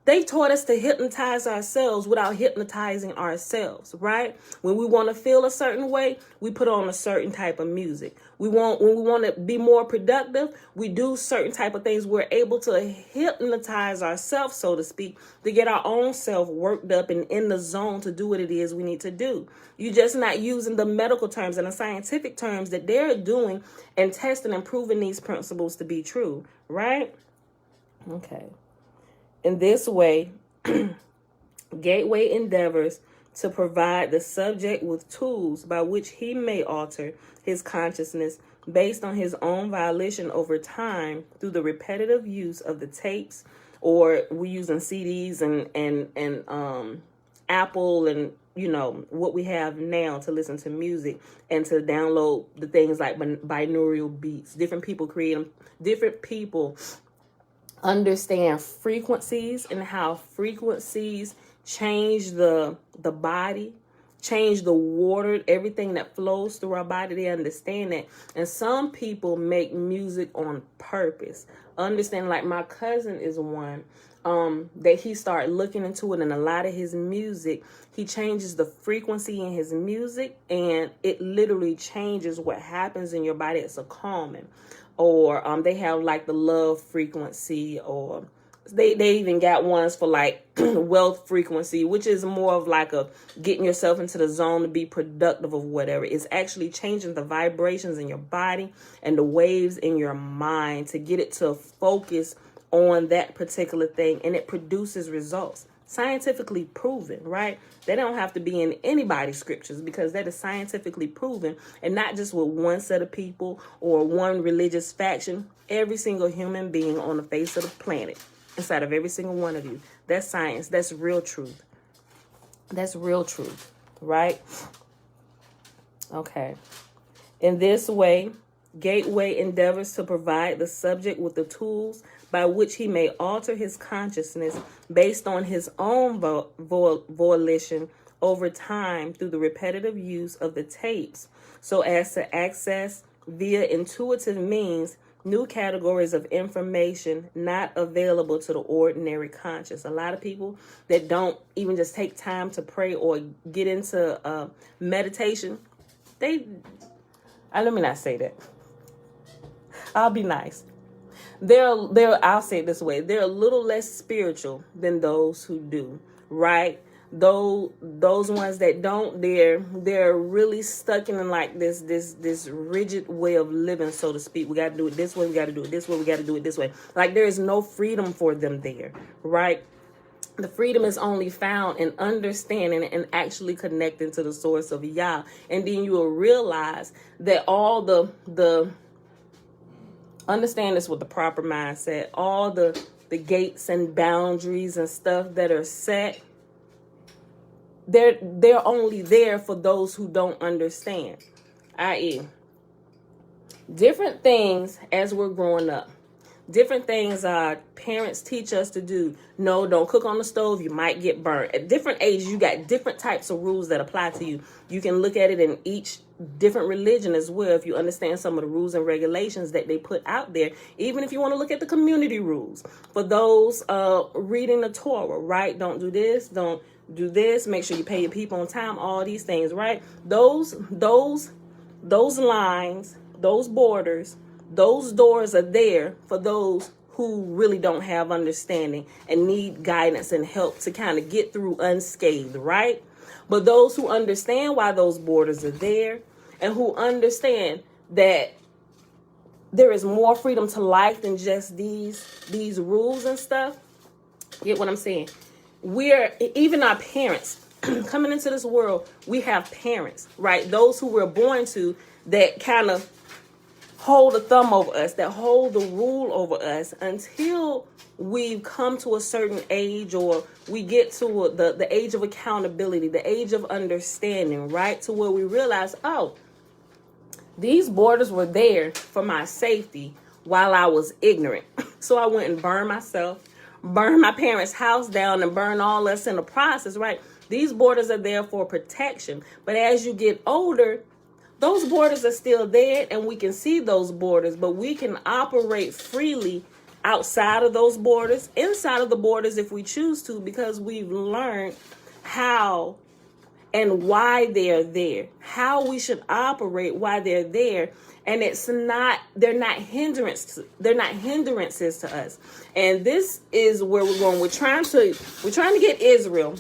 They taught us to hypnotize ourselves without hypnotizing ourselves, right? When we want to feel a certain way, we put on a certain type of music. When we want to be more productive, we do certain type of things. We're able to hypnotize ourselves, so to speak, to get our own self worked up and in the zone to do what it is we need to do. You're just not using the medical terms and the scientific terms that they're doing and testing and proving these principles to be true, right? Okay. In this way, Gateway endeavors to provide the subject with tools by which he may alter his consciousness based on his own volition over time through the repetitive use of the tapes, or we're using CDs and Apple and what we have now to listen to music and to download the things like binaural beats. Different people create them. Different people understand frequencies and how frequencies change the body, change the water, everything that flows through our body. They understand that. And some people make music on purpose. Understand, like my cousin is one that he started looking into it, and a lot of his music, he changes the frequency in his music, and it literally changes what happens in your body. It's a calming. Or they have like the love frequency, or they even got ones for like wealth frequency, which is more of like a getting yourself into the zone to be productive of whatever. It's actually changing the vibrations in your body and the waves in your mind to get it to focus on that particular thing, and it produces results. Scientifically proven, right? They don't have to be in anybody's scriptures, because that is scientifically proven, and not just with one set of people or one religious faction. Every single human being on the face of the planet, inside of every single one of you. That's science. That's real truth. That's real truth, right? Okay. In this way, Gateway endeavors to provide the subject with the tools by which he may alter his consciousness based on his own volition over time through the repetitive use of the tapes, so as to access via intuitive means new categories of information not available to the ordinary conscious. A lot of people that don't even just take time to pray or get into meditation, let me not say that. I'll be nice. I'll say it this way. They're a little less spiritual than those who do, right? Those ones that don't, they're really stuck in like this rigid way of living, so to speak. We got to do it this way. We got to do it this way. We got to do it this way. Like there is no freedom for them there, right? The freedom is only found in understanding and actually connecting to the source of Yah. And then you will realize that all the understand this with the proper mindset, all the gates and boundaries and stuff that are set, they're only there for those who don't understand. I.e., different things as we're growing up. Different things our parents teach us to do. No, don't cook on the stove. You might get burnt. At different ages, you got different types of rules that apply to you. You can look at it in each different religion as well if you understand some of the rules and regulations that they put out there. Even if you want to look at the community rules. For those reading the Torah, right? Don't do this. Don't do this. Make sure you pay your people on time. All these things, right? Those lines, those borders, those doors are there for those who really don't have understanding and need guidance and help to kind of get through unscathed, right? But those who understand why those borders are there and who understand that there is more freedom to life than just these rules and stuff. Get what I'm saying? Even our parents coming into this world, we have parents, right? Those who we're born to that kind of hold the thumb over us, that hold the rule over us until we've come to a certain age, or we get to the age of accountability, the age of understanding, right? To where we realize, oh, these borders were there for my safety while I was ignorant. So I went and burned myself, burned my parents' house down, and burned all us in the process, right? These borders are there for protection. But as you get older, those borders are still there, and we can see those borders, but we can operate freely outside of those borders, inside of the borders if we choose to, because we've learned how and why they're there, how we should operate, why they're there. And they're not hindrances to us. And this is where we're going. We're trying to get Israel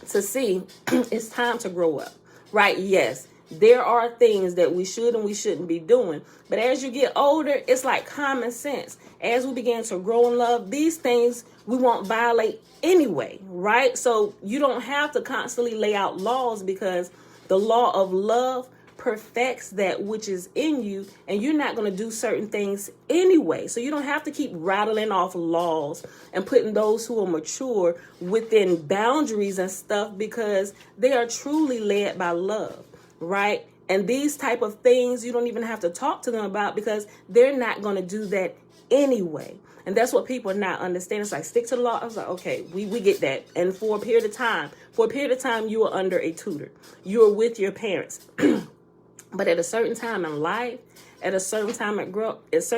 to see it's time to grow up, right? Yes. There are things that we should and we shouldn't be doing. But as you get older, it's like common sense. As we begin to grow in love, these things we won't violate anyway, right? So you don't have to constantly lay out laws, because the law of love perfects that which is in you, and you're not going to do certain things anyway. So you don't have to keep rattling off laws and putting those who are mature within boundaries and stuff, because they are truly led by love. Right? And these type of things, you don't even have to talk to them about, because they're not going to do that anyway. And that's what people are not understanding. It's like, stick to the law. I was like, okay, we get that. And for a period of time, you are under a tutor. You are with your parents. But at a certain time in life, at a certain time in growth, it's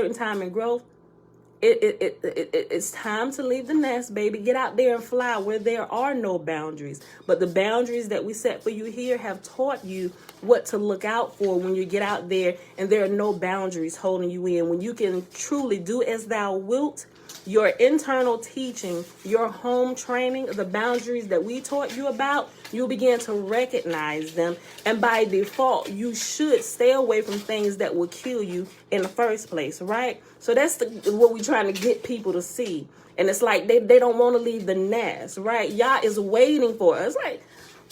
time to leave the nest, baby. Get out there and fly where there are no boundaries. But the boundaries that we set for you here have taught you what to look out for when you get out there and there are no boundaries holding you in. When you can truly do as thou wilt, your internal teaching, your home training, the boundaries that we taught you about, you'll begin to recognize them. And by default, you should stay away from things that will kill you in the first place, right? So that's what we're trying to get people to see. And it's like they don't want to leave the nest, right? Yah is waiting for us. Like,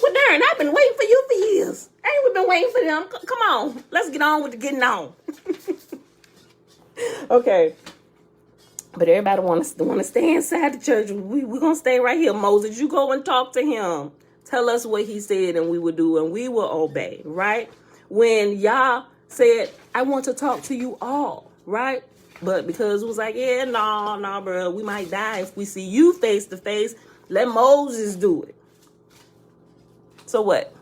well, darn, I've been waiting for you for years. Ain't we been waiting for them? Come on, let's get on with the getting on. Okay. But everybody want to stay inside the church. We're going to stay right here. Moses, you go and talk to him. Tell us what he said and we will do and we will obey, right? When Yah said, I want to talk to you all, right? But because it was like, yeah, no, bro, we might die if we see you face to face. Let Moses do it. So what?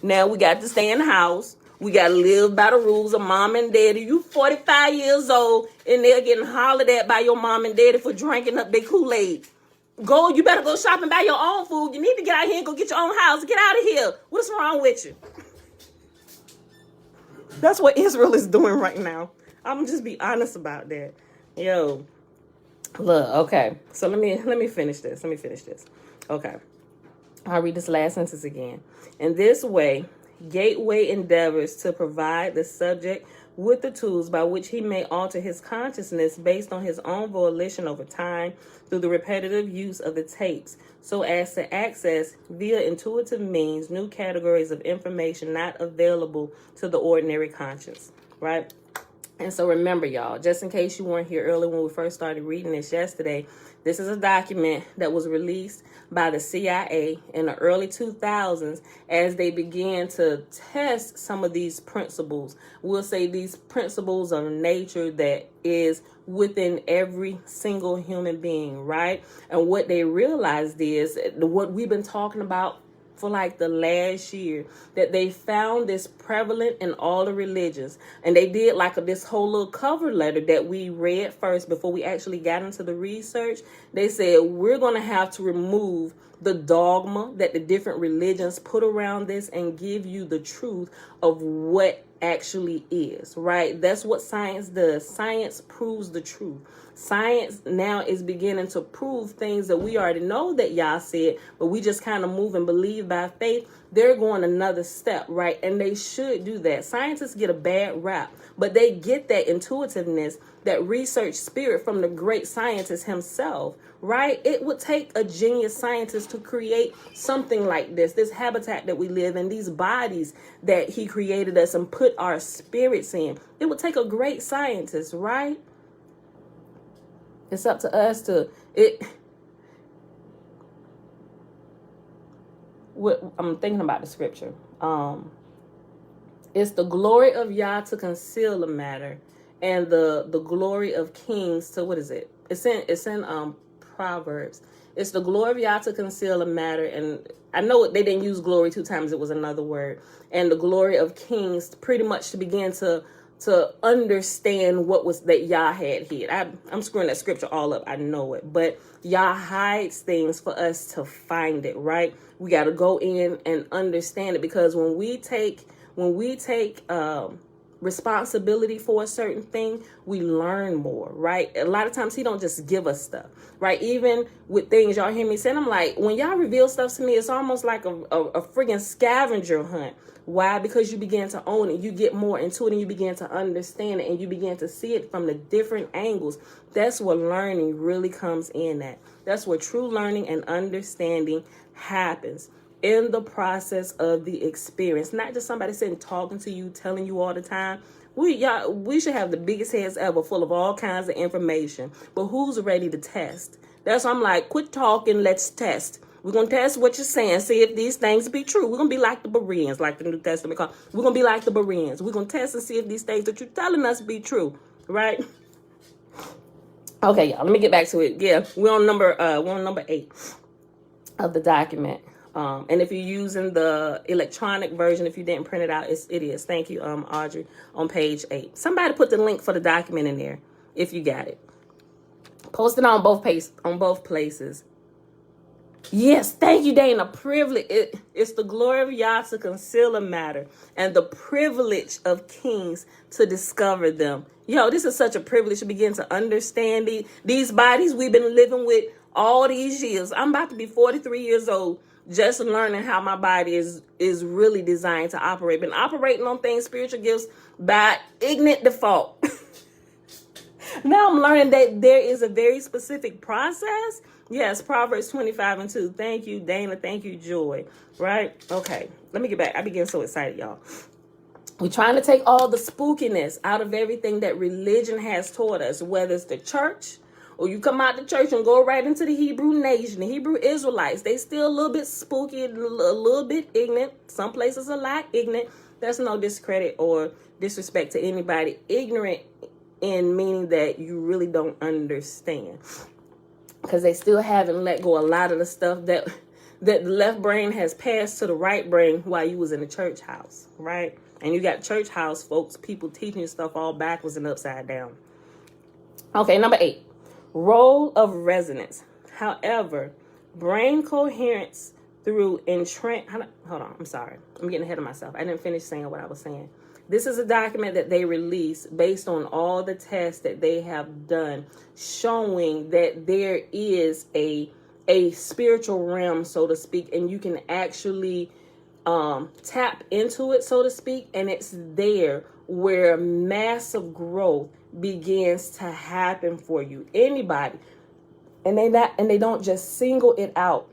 Now we got to stay in the house. We got to live by the rules of mom and daddy. You 45 years old and they're getting hollered at by your mom and daddy for drinking up their Kool-Aid. You better go shop and buy your own food. You need to get out here and go get your own house. Get out of here. What's wrong with you? That's what Israel is doing right now. I'm just be honest about that. Yo, look, okay. So let me finish this. Okay. I'll read this last sentence again. In this way, Gateway endeavors to provide the subject with the tools by which he may alter his consciousness based on his own volition over time through the repetitive use of the tapes, so as to access via intuitive means new categories of information not available to the ordinary conscience, right? And so remember, y'all, just in case you weren't here early when we first started reading this yesterday, this is a document that was released by the CIA in the early 2000s as they began to test some of these principles. We'll say these principles of nature that is within every single human being, right? And what they realized is what we've been talking about for like the last year, that they found this prevalent in all the religions. And they did like this whole little cover letter that we read first before we actually got into the research. They said, we're going to have to remove the dogma that the different religions put around this and give you the truth of what actually is, right? That's what science does. Science proves the truth. Science now is beginning to prove things that we already know that y'all said, but we just kind of move and believe by faith. They're going another step, right? And they should do that. Scientists get a bad rap, but they get that intuitiveness, that research spirit from the great scientist himself, right? It would take a genius scientist to create something like this habitat that we live in, these bodies that he created us and put our spirits in. It would take a great scientist, right? It's up to us to I'm thinking about the scripture. It's the glory of Yah to conceal the matter, and the glory of kings to, what is it? It's in Proverbs. It's the glory of Yah to conceal the matter, and I know they didn't use glory 2 times. It was another word. And the glory of kings, pretty much to begin to understand what was that Yah had hid. I'm screwing that scripture all up. I know it. But Yah hides things for us to find it, right? We got to go in and understand it, because when we take responsibility for a certain thing, we learn more, right? A lot of times he don't just give us stuff, right? Even with things, y'all hear me saying, I'm like, when y'all reveal stuff to me, it's almost like a friggin' scavenger hunt. Why? Because you begin to own it. You get more into it and you begin to understand it and you begin to see it from the different angles. That's where learning really comes in at. That's where true learning and understanding happens, in the process of the experience. Not just somebody sitting talking to you, telling you all the time. We should have the biggest heads ever, full of all kinds of information. But who's ready to test? That's why I'm like, quit talking, let's test. We're going to test what you're saying, see if these things be true. We're going to be like the Bereans, like the New Testament called. We're going to be like the Bereans. We're going to test and see if these things that you're telling us be true, right? Okay, y'all, let me get back to it. Yeah, we're on number 8 of the document. And if you're using the electronic version, if you didn't print it out, it is. Thank you, Audrey, on page 8. Somebody put the link for the document in there if you got it. Post it on both places. Yes, thank you, Dana. Privilege. It's the glory of Yah to conceal a matter, and the privilege of kings to discover them. Yo, this is such a privilege to begin to understand these bodies we've been living with all these years. I'm about to be 43 years old, just learning how my body is really designed to operate. Been operating on things, spiritual gifts, by ignorant default. Now I'm learning that there is a very specific process. Yes, Proverbs 25:2. Thank you, Dana. Thank you, Joy. Right? Okay, let me get back. I begin so excited, y'all. We're trying to take all the spookiness out of everything that religion has taught us, whether it's the church, or you come out the church and go right into the Hebrew nation, the Hebrew Israelites. They still a little bit spooky, a little bit ignorant. Some places a lot ignorant. That's no discredit or disrespect to anybody. Ignorant in meaning that you really don't understand. Because they still haven't let go a lot of the stuff that the left brain has passed to the right brain while you was in the church house, right? And you got church house folks, people teaching you stuff all backwards and upside down. Okay, number 8. Role of resonance. However, brain coherence through hold on, I'm sorry. I'm getting ahead of myself. I didn't finish saying what I was saying. This is a document that they released based on all the tests that they have done, showing that there is a spiritual realm, so to speak, and you can actually tap into it, so to speak, and it's there where massive growth begins to happen for you. Anybody. And they don't just single it out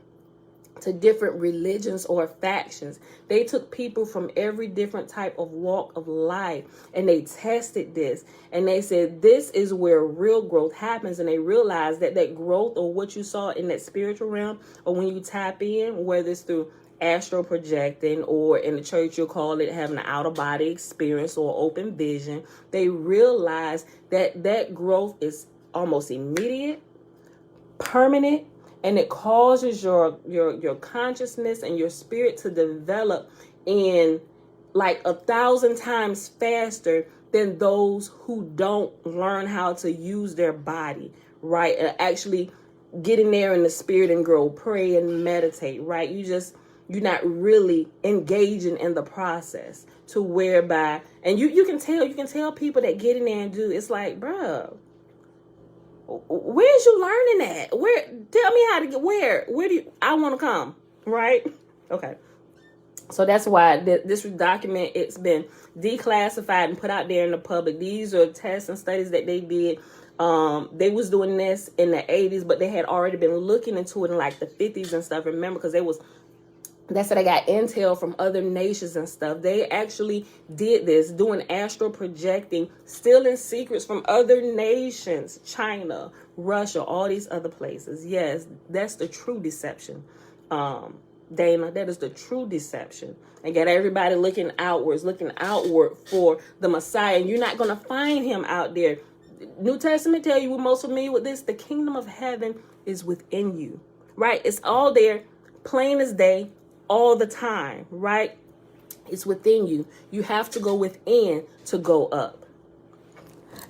to different religions or factions. They took people from every different type of walk of life and they tested this and they said this is where real growth happens. And they realized that growth, or what you saw in that spiritual realm, or when you tap in, whether it's through astral projecting, or in the church you'll call it having an out of body experience or open vision, they realized that growth is almost immediate, permanent, and it causes your consciousness and your spirit to develop in like 1,000 times faster than those who don't learn how to use their body, right? And actually get in there in the spirit and grow, pray and meditate, right? You're not really engaging in the process to whereby, and you can tell people that get in there and do, it's like, bruh, where's you learning at? Tell me how to get, where do you, I want to come, right? Okay. So that's why this document, it's been declassified and put out there in the public. These are tests and studies that they did. They was doing this in the 80s, but they had already been looking into it in like the 50s and stuff. Remember, because that's how they got intel from other nations and stuff. They actually did this, doing astral projecting, stealing secrets from other nations, China, Russia, all these other places. Yes, that's the true deception. Dana, that is the true deception. And get everybody looking outward for the Messiah. And you're not going to find him out there. New Testament tell you, we're most familiar with this. The kingdom of heaven is within you, right? It's all there, plain as day, all the time, right? It's within you. You have to go within to go up.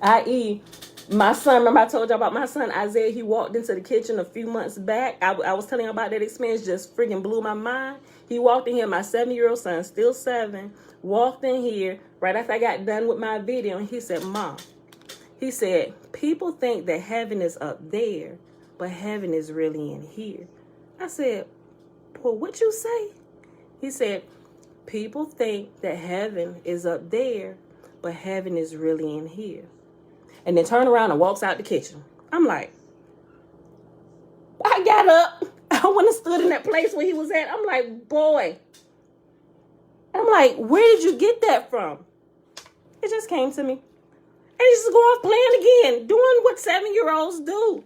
I.e., my son, remember I told you about my son, Isaiah, he walked into the kitchen a few months back. I was telling him about that experience, just freaking blew my mind. He walked in here, my 7-year-old son, still 7, walked in here right after I got done with my video, and he said, Mom, he said, people think that heaven is up there, but heaven is really in here. I said, well, what you say? He said, people think that heaven is up there, but heaven is really in here. And then turned around and walks out the kitchen. I'm like, I got up. I went and stood in that place where he was at. I'm like, boy. I'm like, where did you get that from? It just came to me. And he just go off playing again, doing what 7-year-olds do.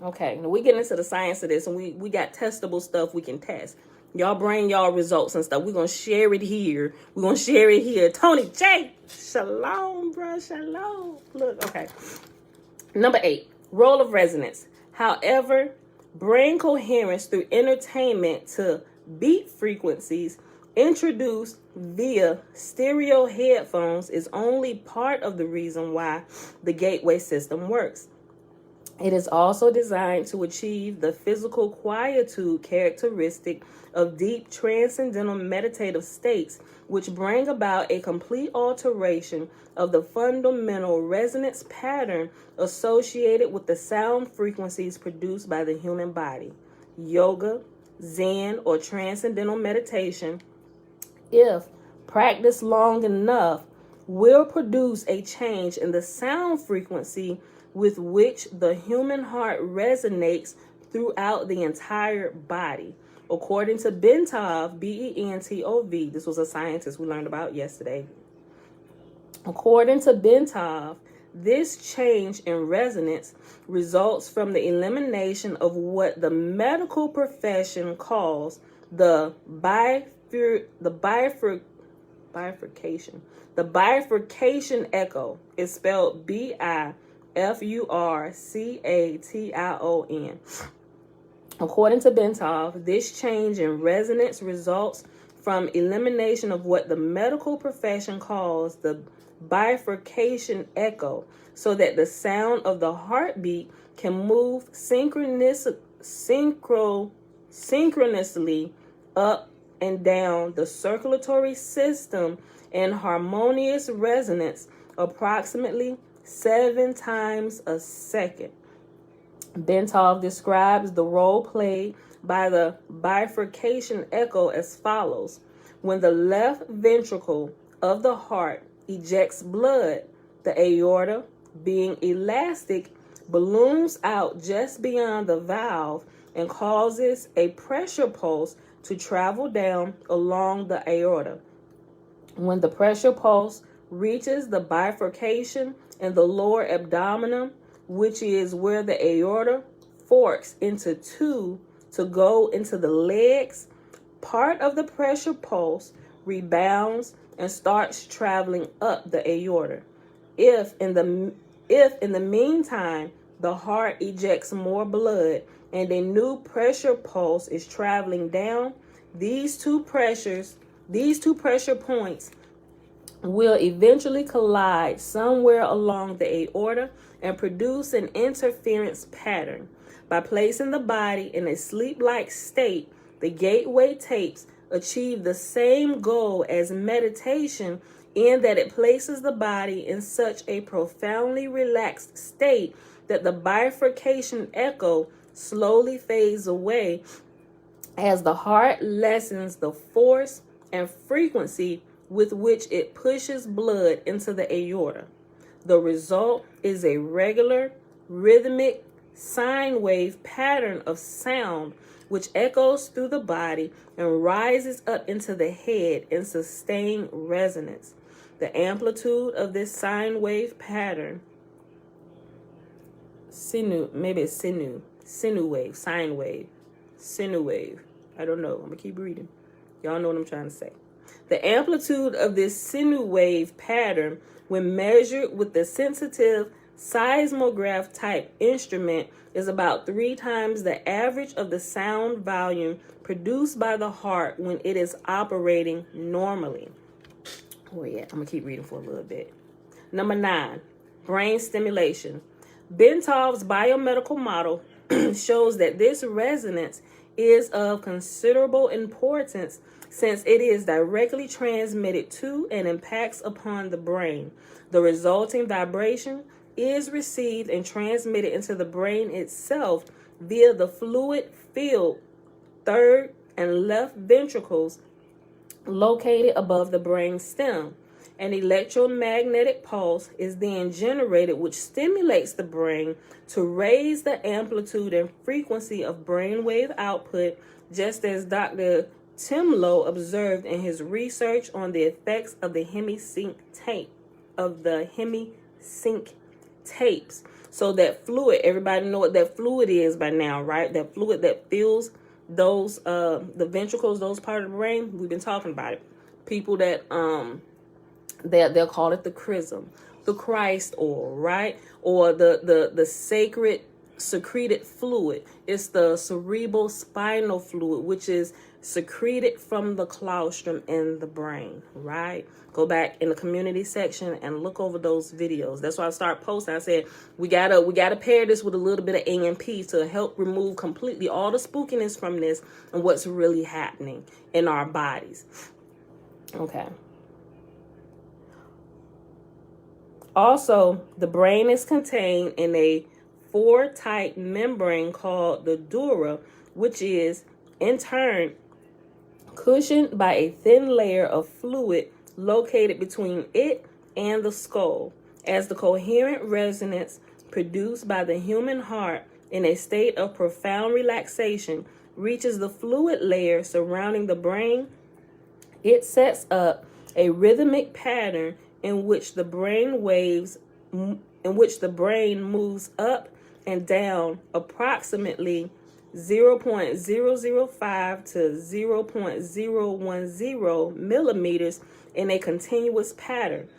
Okay, now we get into the science of this, and we got testable stuff we can test. Y'all bring y'all results and stuff. We're going to share it here. Tony J, shalom, bro, shalom. Look, okay. Number 8, role of resonance. However, brain coherence through entertainment to beat frequencies introduced via stereo headphones is only part of the reason why the gateway system works. It is also designed to achieve the physical quietude characteristic of deep transcendental meditative states, which bring about a complete alteration of the fundamental resonance pattern associated with the sound frequencies produced by the human body. Yoga, Zen, or transcendental meditation, if practiced long enough, will produce a change in the sound frequency with which the human heart resonates throughout the entire body. According to Bentov, B-E-N-T-O-V, this was a scientist we learned about yesterday. According to Bentov, this change in resonance results from the elimination of what the medical profession calls the bifurcation. The bifurcation echo is spelled B-I-F-U-R-C-A-T-I-O-N. According to Bentov, this change in resonance results from elimination of what the medical profession calls the bifurcation echo, so that the sound of the heartbeat can move synchronously up and down the circulatory system in harmonious resonance approximately 7 times a second. Bentov describes the role played by the bifurcation echo as follows. When the left ventricle of the heart ejects blood. The aorta, being elastic, balloons out just beyond the valve and causes a pressure pulse to travel down along the aorta. When the pressure pulse reaches the bifurcation in the lower abdomen, which is where the aorta forks into two to go into the legs, part of the pressure pulse rebounds and starts traveling up the aorta. If in the meantime the heart ejects more blood and a new pressure pulse is traveling down, these two pressure points will eventually collide somewhere along the aorta and produce an interference pattern. By placing the body in a sleep-like state, the gateway tapes achieve the same goal as meditation in that it places the body in such a profoundly relaxed state that the bifurcation echo slowly fades away as the heart lessens the force and frequency with which it pushes blood into the aorta. The result is a regular, rhythmic sine wave pattern of sound which echoes through the body and rises up into the head in sustained resonance. The amplitude of this sine wave pattern, sine wave. I don't know. I'm going to keep reading. Y'all know what I'm trying to say. The amplitude of this sine wave pattern, when measured with the sensitive seismograph type instrument, is about 3 times the average of the sound volume produced by the heart when it is operating normally. Oh yeah, I'm going to keep reading for a little bit. Number 9, brain stimulation. Bentov's biomedical model shows that this resonance is of considerable importance since it is directly transmitted to and impacts upon the brain. The resulting vibration is received and transmitted into the brain itself via the fluid-filled third and left ventricles located above the brain stem. An electromagnetic pulse is then generated which stimulates the brain to raise the amplitude and frequency of brainwave output, just as Dr. Timlow observed in his research on the effects of the Hemi-Sync tapes. So that fluid, everybody know what that fluid is by now, right? That fluid that fills those the ventricles, those part of the brain. We've been talking about it. People that they'll call it the chrism, the Christ oil, right? Or the sacred secreted fluid. It's the cerebral spinal fluid, which is secreted from the claustrum in the brain, right? Go back in the community section and look over those videos. That's why I start posting. I said we gotta pair this with a little bit of AMP to help remove completely all the spookiness from this and what's really happening in our bodies. Okay. Also, the brain is contained in a 4-tight membrane called the dura, which is in turn cushioned by a thin layer of fluid located between it and the skull. As the coherent resonance produced by the human heart in a state of profound relaxation reaches the fluid layer surrounding the brain, it sets up a rhythmic pattern in which the brain moves up and down approximately 0.005 to 0.010 millimeters in a continuous pattern.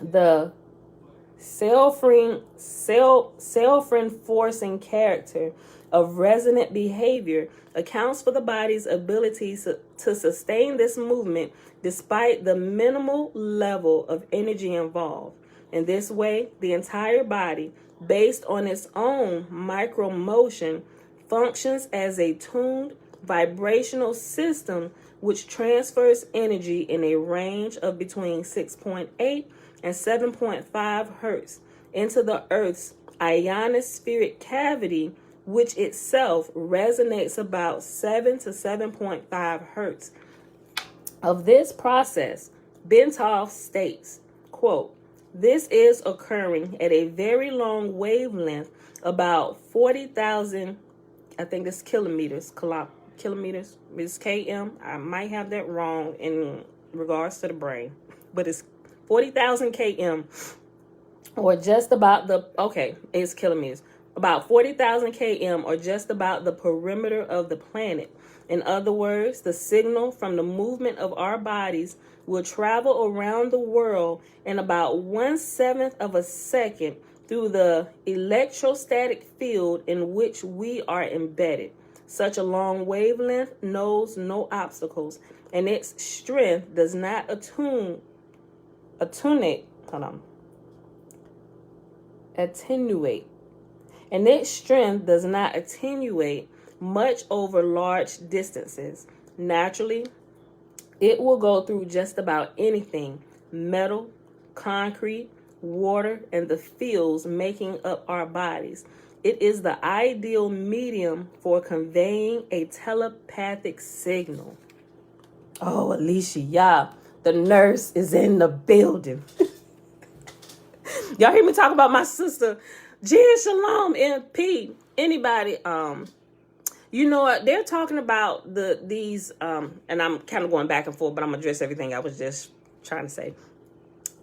The self-reinforcing character of resonant behavior accounts for the body's ability to sustain this movement despite the minimal level of energy involved. In this way, the entire body, based on its own micro motion, functions as a tuned vibrational system which transfers energy in a range of between 6.8 and 7.5 hertz into the Earth's ionospheric cavity, which itself resonates about 7 to 7.5 hertz. Of this process, Bentov states, quote, "This is occurring at a very long wavelength, about 40,000, I think it's kilometers, it's km. I might have that wrong in regards to the brain, but it's 40,000 km, or just about it's kilometers, about 40,000 km, or just about the perimeter of the planet. In other words, the signal from the movement of our bodies will travel around the world in about 1/7 of a second through the electrostatic field in which we are embedded. Such a long wavelength knows no obstacles, and its strength does not attenuate much over large distances. Naturally, it will go through just about anything: metal, concrete, water, and the fields making up our bodies. It is the ideal medium for conveying a telepathic signal." Oh, Alicia, y'all, the nurse is in the building. Y'all hear me talk about my sister, Jen Shalom, MP. Anybody, you know what? They're talking about these, and I'm kind of going back and forth, but I'm gonna address everything I was just trying to say.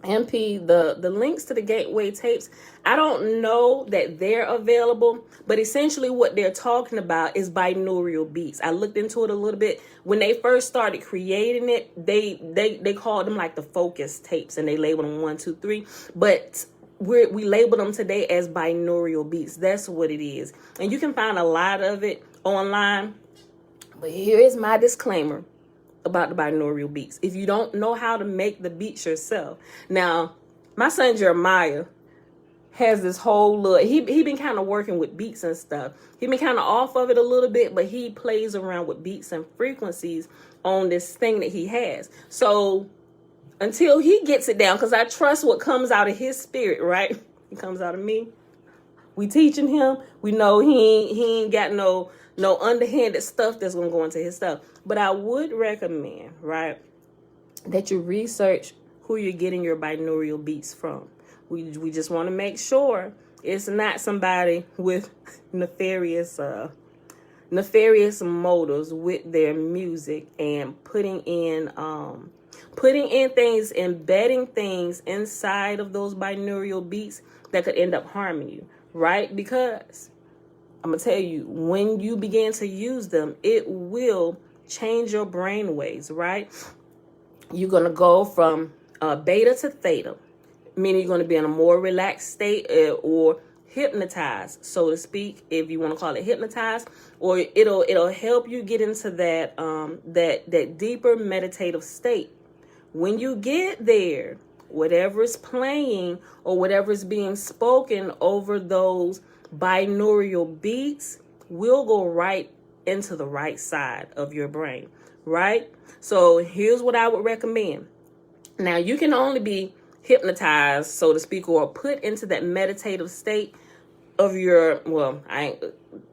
MP, the links to the gateway tapes, I don't know that they're available, but essentially what they're talking about is binaural beats. I looked into it a little bit. When they first started creating it, they called them like the focus tapes, and they labeled them 1, 2, 3. But we label them today as binaural beats. That's what it is. And you can find a lot of it online. But here is my disclaimer about the binaural beats. If you don't know how to make the beats yourself. Now, my son Jeremiah has this whole look. He been kind of working with beats and stuff. He been kind of off of it a little bit, but he plays around with beats and frequencies on this thing that he has. So until he gets it down, because I trust what comes out of his spirit, right? It comes out of me. We teaching him. We know he ain't got no underhanded stuff that's going to go into his stuff. But I would recommend, right, that you research who you're getting your binaural beats from. We just want to make sure it's not somebody with nefarious motives with their music and putting in things, embedding things inside of those binaural beats that could end up harming you, right? Because I'm going to tell you, when you begin to use them, it will change your brain waves, right? You're going to go from beta to theta, meaning you're going to be in a more relaxed state, or hypnotized, so to speak, if you want to call it hypnotized, or it'll help you get into that deeper meditative state. When you get there, whatever is playing or whatever is being spoken over those binaural beats will go right into the right side of your brain, right? So here's what I would recommend. Now, you can only be hypnotized, so to speak, or put into that meditative state of your,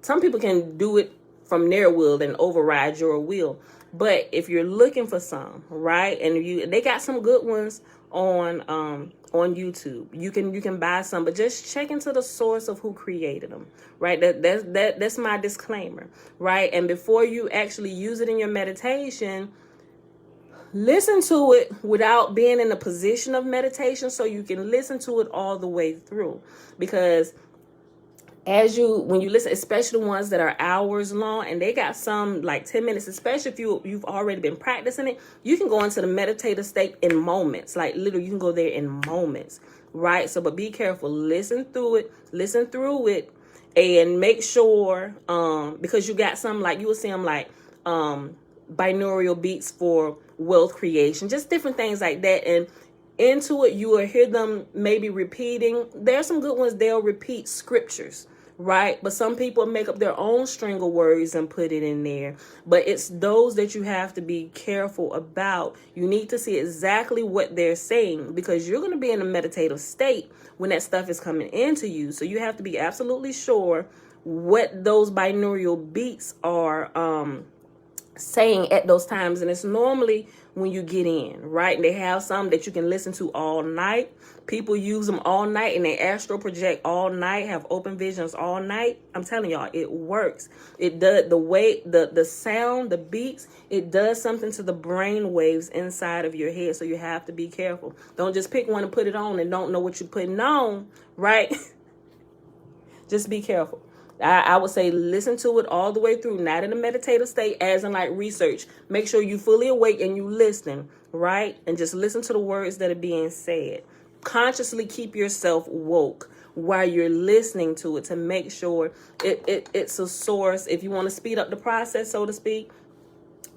some people can do it from their will and override your will. But if you're looking for some, right, and they got some good ones on YouTube. You can buy some, but just check into the source of who created them, right? That's my disclaimer, right? And before you actually use it in your meditation, listen to it without being in a position of meditation, so you can listen to it all the way through. Because when you listen, especially the ones that are hours long, and they got some like 10 minutes, especially if you've already been practicing it, you can go into the meditative state in moments. Like literally, you can go there in moments, right? So, but be careful. Listen through it, and make sure, because you got some, like you will see them like binaural beats for wealth creation, just different things like that. And into it, you will hear them maybe repeating. There's some good ones. They'll repeat scriptures, right? But some people make up their own string of words and put it in there. But it's those that you have to be careful about. You need to see exactly what they're saying, because you're going to be in a meditative state when that stuff is coming into you. So you have to be absolutely sure what those binaural beats are saying at those times. And it's normally when you get in, right? And they have some that you can listen to all night. People use them all night and they astral project all night, have open visions all night. I'm telling y'all, it works. It does the way, the sound, the beats, it does something to the brain waves inside of your head. So you have to be careful. Don't just pick one and put it on and don't know what you're putting on, right? Just be careful. I would say listen to it all the way through, not in a meditative state, as in like research. Make sure you fully awake and you listen, right? And just listen to the words that are being said. Consciously keep yourself woke while you're listening to it to make sure it's a source. If you want to speed up the process, so to speak,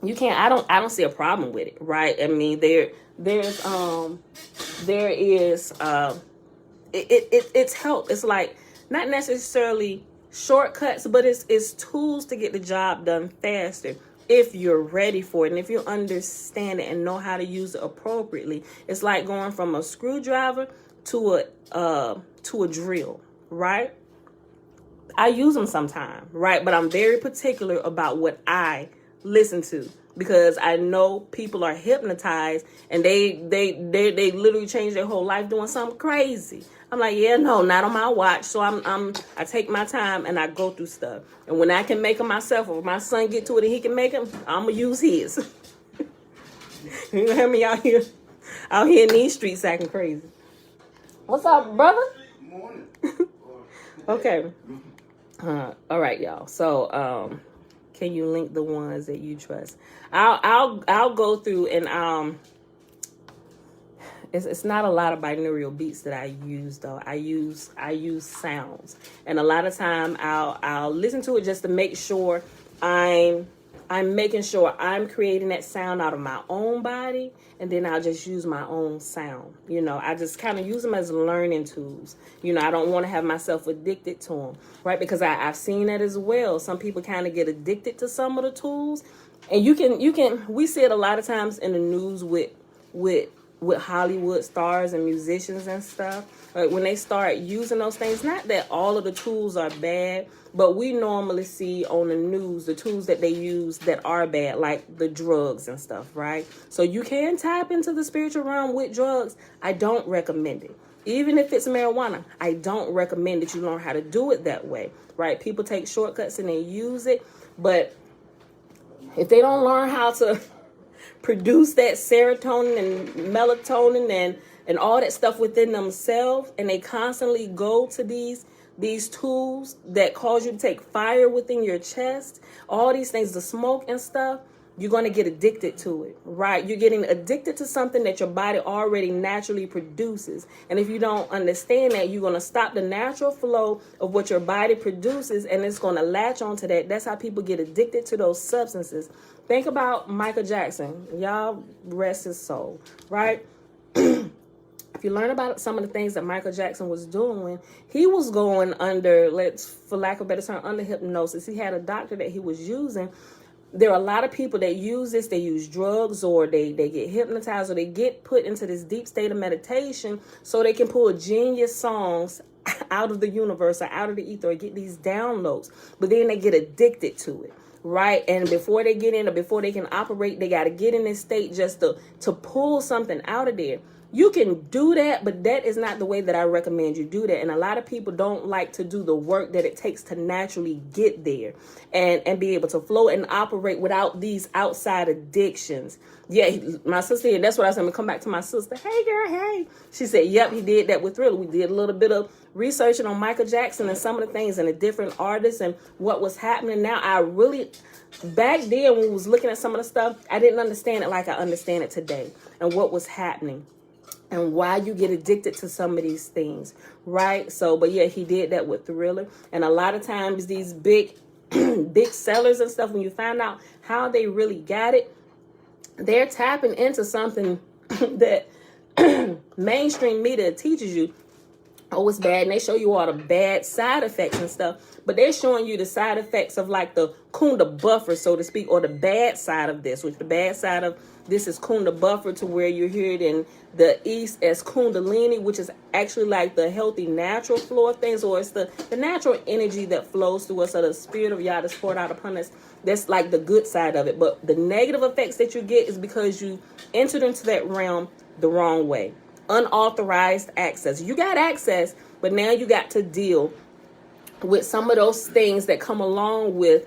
you can. I don't see a problem with it, right? I mean, it's help. It's like not necessarily shortcuts, but it's tools to get the job done faster if you're ready for it and if you understand it and know how to use it appropriately. It's like going from a screwdriver to a drill, right? I use them sometimes, right? But I'm very particular about what I listen to, because I know people are hypnotized and they literally change their whole life doing something crazy. I'm like, yeah, no, not on my watch. So I take my time and I go through stuff. And when I can make them myself, or if my son get to it and he can make them, I'm gonna use his. You hear me out here in these streets acting crazy. What's up, brother? Morning. Okay. All right, y'all. So can you link the ones that you trust? I'll go through and it's not a lot of binaural beats that I use though. I use sounds, and a lot of time I'll listen to it just to make sure I'm making sure I'm creating that sound out of my own body, and then I'll just use my own sound. You know, I just kind of use them as learning tools. You know, I don't want to have myself addicted to them, right? Because I've seen that as well. Some people kind of get addicted to some of the tools, and we see it a lot of times in the news with Hollywood stars and musicians and stuff. Like when they start using those things, not that all of the tools are bad, but we normally see on the news the tools that they use that are bad, like the drugs and stuff, right? So you can tap into the spiritual realm with drugs. I don't recommend it. Even if it's marijuana, I don't recommend that you learn how to do it that way, right? People take shortcuts and they use it, but if they don't learn how to produce that serotonin and melatonin and all that stuff within themselves, and they constantly go to these tools that cause you to take fire within your chest, all these things, the smoke and stuff, you're going to get addicted to it, right? You're getting addicted to something that your body already naturally produces. And if you don't understand that, you're going to stop the natural flow of what your body produces, and it's going to latch onto that. That's how people get addicted to those substances. Think about Michael Jackson. Y'all rest his soul, right? If you learn about some of the things that Michael Jackson was doing, he was going under, for lack of a better term, under hypnosis. He had a doctor that he was using. There are a lot of people that use this. They use drugs, or they get hypnotized, or they get put into this deep state of meditation so they can pull genius songs out of the universe or out of the ether, or get these downloads. But then they get addicted to it, right? And before they get in, or before they can operate, they got to get in this state just to pull something out of there. You can do that, but that is not the way that I recommend you do that. And a lot of people don't like to do the work that it takes to naturally get there and be able to flow and operate without these outside addictions. Yeah, my sister, and that's what I was going to come back to my sister. Hey, girl, hey. She said, yep, he did that with Thriller. We did a little bit of researching on Michael Jackson and some of the things and the different artists and what was happening now. Back then when we was looking at some of the stuff, I didn't understand it like I understand it today and what was happening and why you get addicted to some of these things, right? So, but yeah, he did that with Thriller. And a lot of times these big sellers and stuff, when you find out how they really got it, they're tapping into something that mainstream media teaches you. Oh, it's bad. And they show you all the bad side effects and stuff. But they're showing you the side effects of like the Kunda buffer, so to speak, or the bad side of this, which the bad side of This is Kunda buffer, to where you hear it in the East as Kundalini, which is actually like the healthy natural flow of things, or it's the natural energy that flows through us, or the spirit of Yah that's poured out upon us. That's like the good side of it. But the negative effects that you get is because you entered into that realm the wrong way. Unauthorized access. You got access, but now you got to deal with some of those things that come along with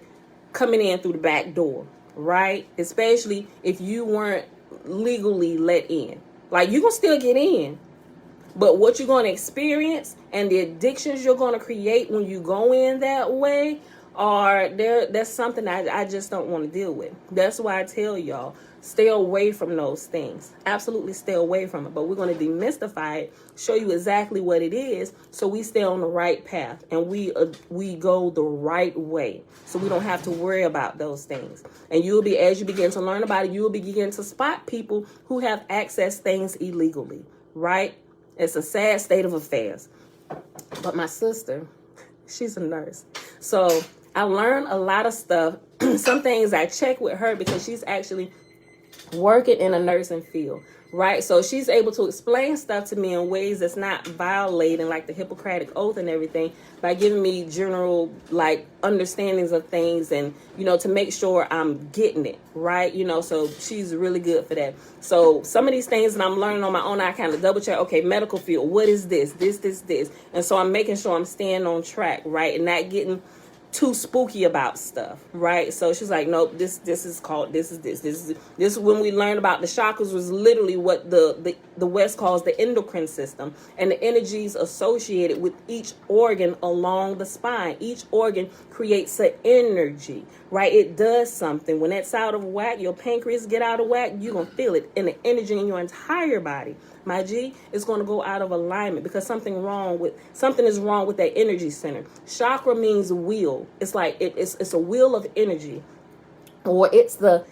coming in through the back door, right? Especially if you weren't legally let in. Like, you can still get in, but what you're going to experience and the addictions you're going to create when you go in that way that's something I just don't want to deal with. That's why I tell y'all, stay away from those things. Absolutely stay away from it. But we're going to demystify it, show you exactly what it is, so we stay on the right path and we go the right way, so we don't have to worry about those things. And you'll be, as you begin to learn about it, you'll begin to spot people who have accessed things illegally, right? It's a sad state of affairs. But my sister, she's a nurse, so I learned a lot of stuff. Some things I check with her because she's actually working in a nursing field, right? So she's able to explain stuff to me in ways that's not violating like the Hippocratic Oath and everything, by giving me general like understandings of things, and to make sure I'm getting it right, so she's really good for that. So some of these things that I'm learning on my own, I kind of double check. Okay, medical field, what is this, and so I'm making sure I'm staying on track, right, and not getting too spooky about stuff, right? So she's like, nope, this is called this is when we learned about the chakras, was literally what the West calls the endocrine system, and the energies associated with each organ along the spine. Each organ creates an energy, right? It does something. When it's out of whack, your pancreas get out of whack, you're gonna feel it in the energy in your entire body. My G, is going to go out of alignment because something is wrong with that energy center. Chakra means wheel. It's like it's a wheel of energy, or it's the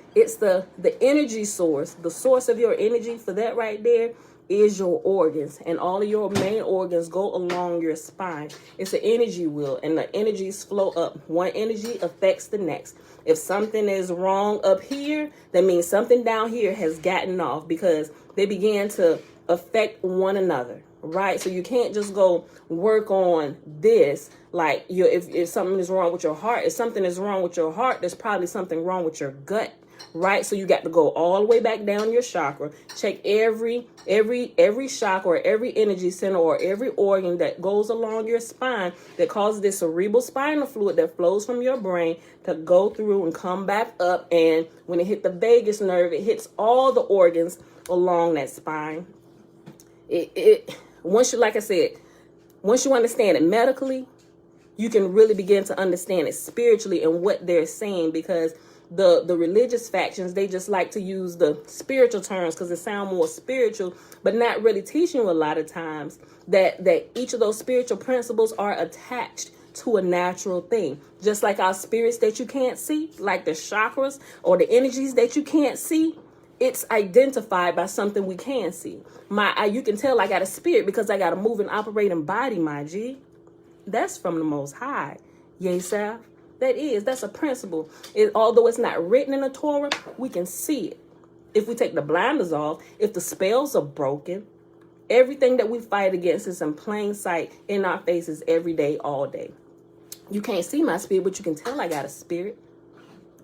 energy source. The source of your energy for that right there is your organs, and all of your main organs go along your spine. It's an energy wheel, and the energies flow up. One energy affects the next. If something is wrong up here, that means something down here has gotten off, because they began to affect one another, right? So you can't just go work on this like if something is wrong with your heart. If something is wrong with your heart, there's probably something wrong with your gut, right? So you got to go all the way back down your chakra, check every chakra, or every energy center, or every organ that goes along your spine that causes this cerebral spinal fluid that flows from your brain to go through and come back up. And when it hit the vagus nerve, it hits all the organs along that spine. Once you understand it medically, you can really begin to understand it spiritually and what they're saying, because the religious factions, they just like to use the spiritual terms because it sounds more spiritual, but not really teaching you a lot of times that each of those spiritual principles are attached to a natural thing. Just like our spirits that you can't see, like the chakras or the energies that you can't see, it's identified by something we can see. You can tell I got a spirit because I got a moving, operating body, my G. That's from the Most High. Yesaf. That's a principle. Although it's not written in the Torah, we can see it. If we take the blinders off, if the spells are broken, everything that we fight against is in plain sight in our faces every day, all day. You can't see my spirit, but you can tell I got a spirit.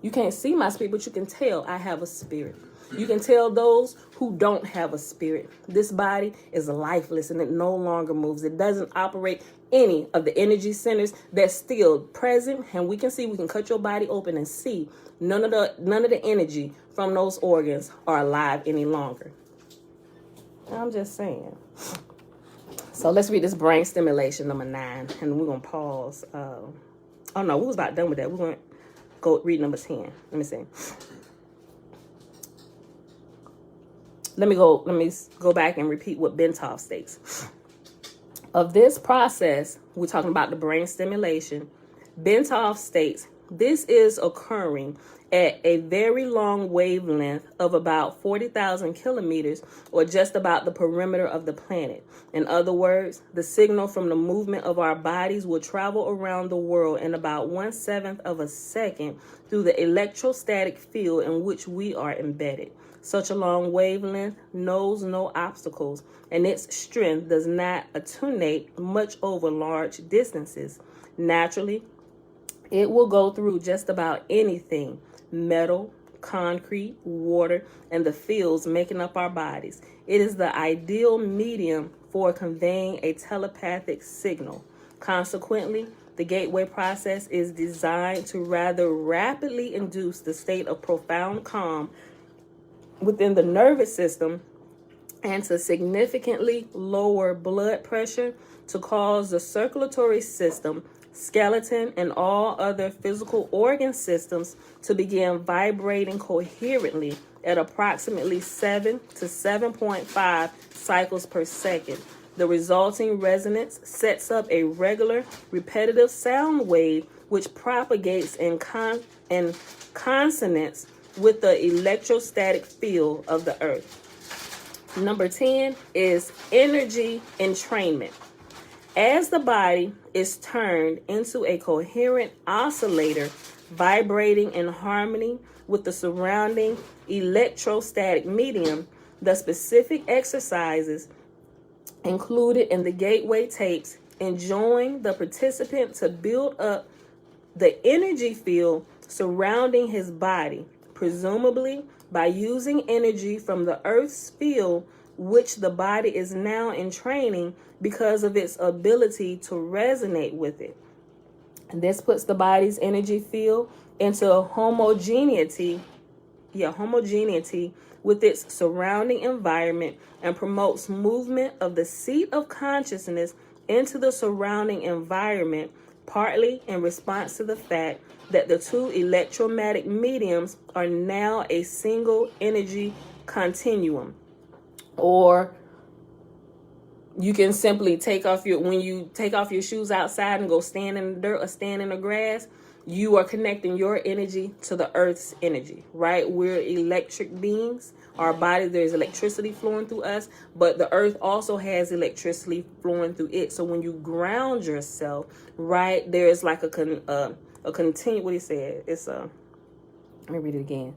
You can't see my spirit, but you can tell I have a spirit. You can tell those who don't have a spirit. This body is lifeless and it no longer moves. It doesn't operate any of the energy centers that's still present. And we can cut your body open and see none of the energy from those organs are alive any longer. I'm just saying. So let's read this brain stimulation number 9, and we're going to pause. Oh no, we was about done with that. We're going to go read number 10. Let me see. Let me go back and repeat what Bentov states. Of this process, we're talking about the brain stimulation. Bentov states, this is occurring at a very long wavelength of about 40,000 kilometers, or just about the perimeter of the planet. In other words, the signal from the movement of our bodies will travel around the world in about 1/7 of a second through the electrostatic field in which we are embedded. Such a long wavelength knows no obstacles, and its strength does not attenuate much over large distances. Naturally, it will go through just about anything: metal, concrete, water, and the fields making up our bodies. It is the ideal medium for conveying a telepathic signal. Consequently, the gateway process is designed to rather rapidly induce the state of profound calm within the nervous system and to significantly lower blood pressure, to cause the circulatory system, skeleton, and all other physical organ systems to begin vibrating coherently at approximately 7 to 7.5 cycles per second. The resulting resonance sets up a regular, repetitive sound wave which propagates in consonance with the electrostatic field of the earth. Number 10 is energy entrainment. As the body is turned into a coherent oscillator vibrating in harmony with the surrounding electrostatic medium, the specific exercises included in the gateway tapes enjoin the participant to build up the energy field surrounding his body, presumably by using energy from the earth's field, which the body is now entraining because of its ability to resonate with it. And this puts the body's energy field into homogeneity with its surrounding environment and promotes movement of the seat of consciousness into the surrounding environment, partly in response to the fact that the two electromagnetic mediums are now a single energy continuum. Or you can simply when you take off your shoes outside and go stand in the dirt or stand in the grass, you are connecting your energy to the earth's energy, right? We're electric beings. Our body, there's electricity flowing through us, but the earth also has electricity flowing through it. So when you ground yourself, right, there's like a continue. What he said? Let me read it again.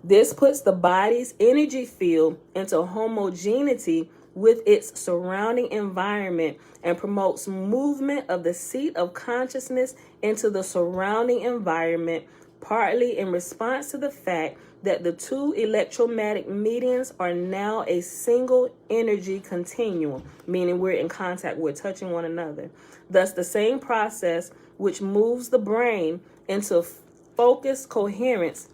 This puts the body's energy field into homogeneity with its surrounding environment and promotes movement of the seat of consciousness into the surrounding environment, partly in response to the fact that the two electromagnetic mediums are now a single energy continuum, meaning we're in contact, we're touching one another. Thus, the same process which moves the brain into focused coherence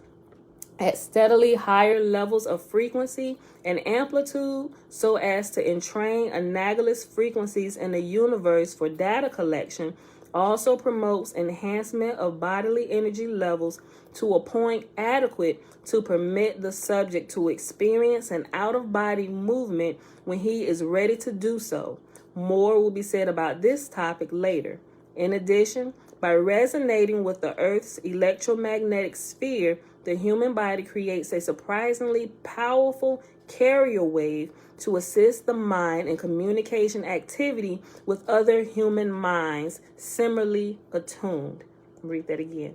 at steadily higher levels of frequency and amplitude so as to entrain analogous frequencies in the universe for data collection, also promotes enhancement of bodily energy levels to a point adequate to permit the subject to experience an out-of-body movement when he is ready to do so. More will be said about this topic later. In addition, by resonating with the Earth's electromagnetic sphere, the human body creates a surprisingly powerful carrier wave to assist the mind in communication activity with other human minds similarly attuned. Read that again.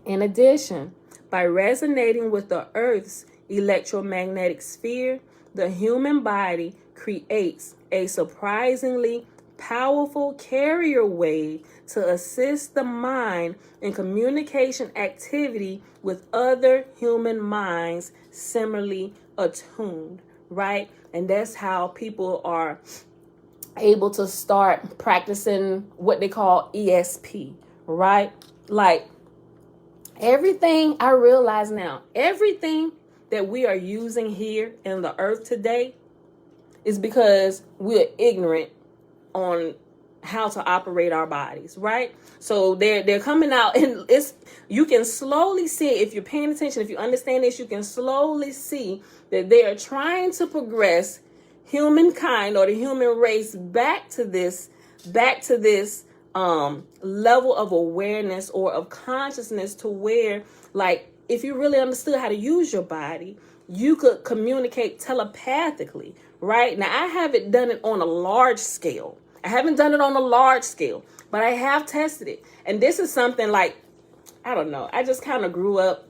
In addition, by resonating with the Earth's electromagnetic sphere, the human body creates a surprisingly powerful carrier wave to assist the mind in communication activity with other human minds similarly attuned, right? And that's how people are able to start practicing what they call ESP, right? Like everything I realize now, everything that we are using here in the earth today is because we're ignorant on how to operate our bodies, right? So they're coming out, and you can slowly see, if you're paying attention, if you understand this, you can slowly see that they are trying to progress humankind or the human race back to this level of awareness or of consciousness, to where, like, if you really understood how to use your body, you could communicate telepathically, right? Now, I haven't done it on a large scale. But I have tested it. And this is something like, I don't know, I just kind of grew up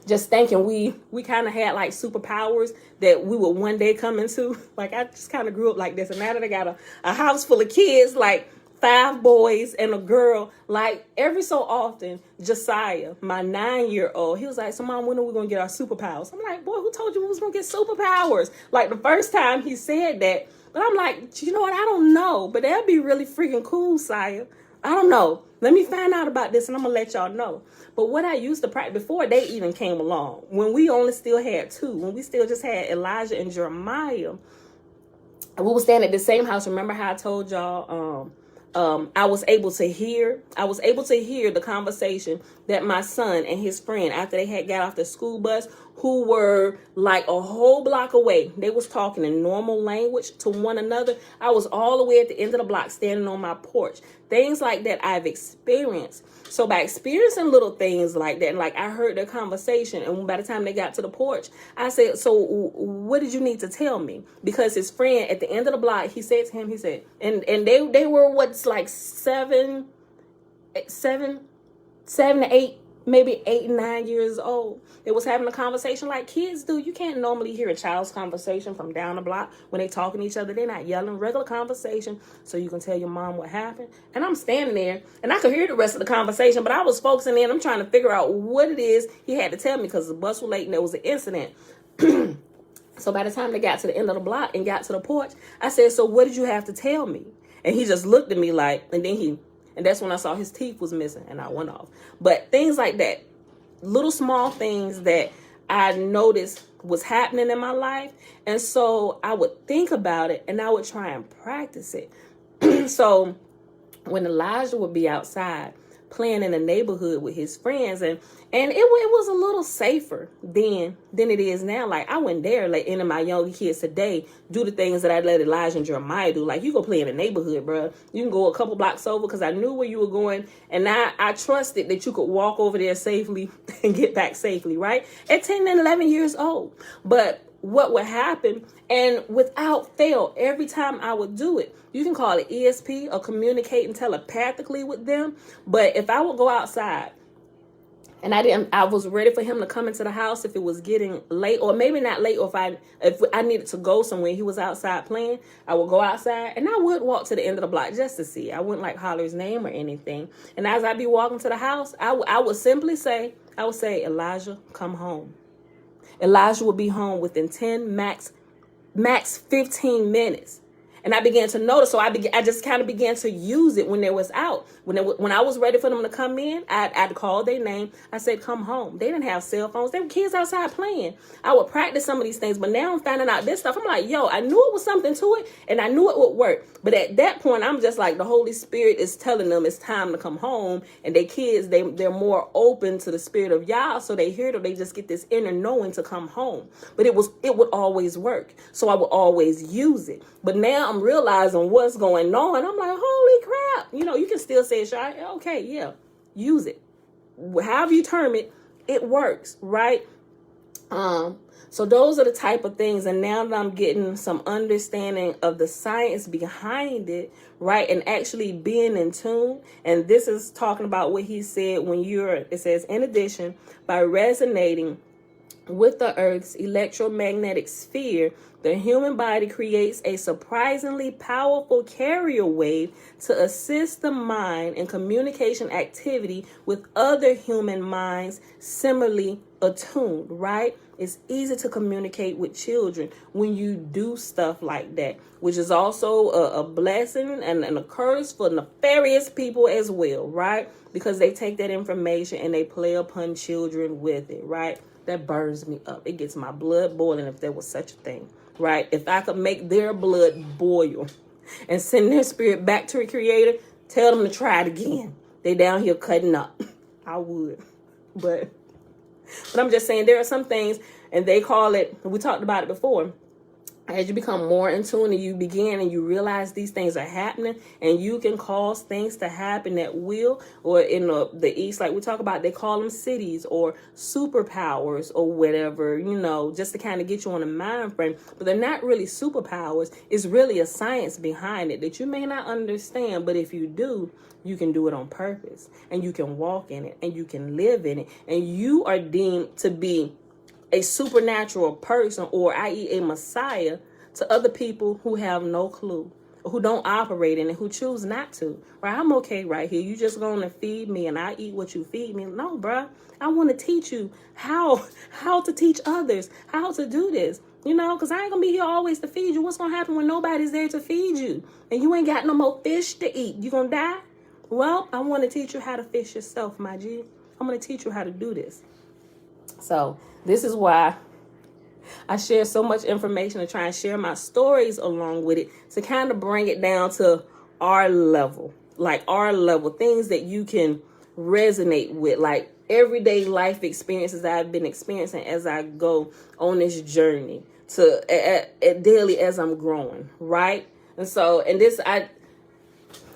just thinking we kind of had like superpowers that we would one day come into. Like, I just kind of grew up like this. And now that I got a house full of kids, like 5 boys and a girl, like every so often, Josiah, my 9-year-old, he was like, so Mom, when are we going to get our superpowers? I'm like, boy, who told you we was going to get superpowers? Like the first time he said that. But I'm like, you know what? I don't know. But that'd be really freaking cool, Sire. I don't know. Let me find out about this and I'm going to let y'all know. But what I used to practice before they even came along, when we only still had 2, when we still just had Elijah and Jeremiah, we were staying at the same house. Remember how I told y'all, I was able to hear the conversation that my son and his friend, after they had got off the school bus, who were like a whole block away, they was talking in normal language to one another. I was all the way at the end of the block standing on my porch. Things like that I've experienced. So by experiencing little things like that, and like I heard their conversation, and by the time they got to the porch, I said, so what did you need to tell me? Because his friend at the end of the block, he said to him, he said, and they were what's like 7 to 8, maybe 8 and 9 years old. They was having a conversation like kids do. You can't normally hear a child's conversation from down the block when they talking to each other. They're not yelling, regular conversation, so you can tell your mom what happened. And I'm standing there, and I could hear the rest of the conversation, but I was focusing in. I'm trying to figure out what it is he had to tell me because the bus was late and there was an incident. So by the time they got to the end of the block and got to the porch, I said, so what did you have to tell me? And he just looked at me like, and that's when I saw his teeth was missing and I went off. But things like that, little small things that I noticed was happening in my life. And so I would think about it and I would try and practice it. So when Elijah would be outside playing in the neighborhood with his friends, and it was a little safer then than it is now. Like I wouldn't dare let any of my younger kids today do the things that I let Elijah and Jeremiah do. Like, you go play in the neighborhood, bro. You can go a couple blocks over because I knew where you were going, and I trusted that you could walk over there safely and get back safely, right? At 10 and 11 years old. But what would happen, and without fail, every time I would do it, you can call it ESP or communicating telepathically with them. But if I would go outside and I was ready for him to come into the house if it was getting late, or maybe not late, or if I needed to go somewhere, he was outside playing, I would go outside and I would walk to the end of the block just to see. I wouldn't like holler his name or anything. And as I'd be walking to the house, I would simply say, Elijah, come home. Elijah would be home within 10, max 15 minutes. And I began to notice, so I just kind of began to use it when they was out. When I was ready for them to come in, I'd call their name. I said, come home. They didn't have cell phones. They were kids outside playing. I would practice some of these things, but now I'm finding out this stuff. I'm like, yo, I knew it was something to it, and I knew it would work. But at that point, I'm just like, the Holy Spirit is telling them it's time to come home. And they kids, they're more open to the Spirit of Yah, so they hear it, or they just get this inner knowing to come home. But it would always work, so I would always use it. But now I'm realizing what's going on. I'm like, holy crap. You can still say, okay, yeah, use it. However you term it, it works, right? So those are the type of things. And now that I'm getting some understanding of the science behind it, right, and actually being in tune. And this is talking about what he said it says, in addition, by resonating with the Earth's electromagnetic sphere, the human body creates a surprisingly powerful carrier wave to assist the mind in communication activity with other human minds similarly attuned, right? It's easy to communicate with children when you do stuff like that, which is also a blessing and a curse for nefarious people as well, right? Because they take that information and they play upon children with it, right? That burns me up. It gets my blood boiling, if there was such a thing, right? If I could make their blood boil and send their spirit back to the Creator, tell them to try it again. They down here cutting up. I would. But I'm just saying, there are some things, and they call it, we talked about it before, as you become more in tune and you begin and you realize these things are happening and you can cause things to happen at will, or in the East, like we talk about, they call them cities or superpowers or whatever, you know, just to kind of get you on a mind frame. But they're not really superpowers. It's really a science behind it that you may not understand. But if you do, you can do it on purpose and you can walk in it and you can live in it. And you are deemed to be a supernatural person, or i.e. a messiah, to other people who have no clue, who don't operate in it, who choose not to. Right? I'm okay right here. You just going to feed me and I eat what you feed me. No, bruh. I want to teach you how to teach others how to do this. You know, because I ain't going to be here always to feed you. What's going to happen when nobody's there to feed you? And you ain't got no more fish to eat. You going to die? Well, I want to teach you how to fish yourself, my G. I'm going to teach you how to do this. So this is why I share so much information and try and share my stories along with it to kind of bring it down to our level, like our level, things that you can resonate with, like everyday life experiences I've been experiencing as I go on this journey to daily as I'm growing, right? And so, and this,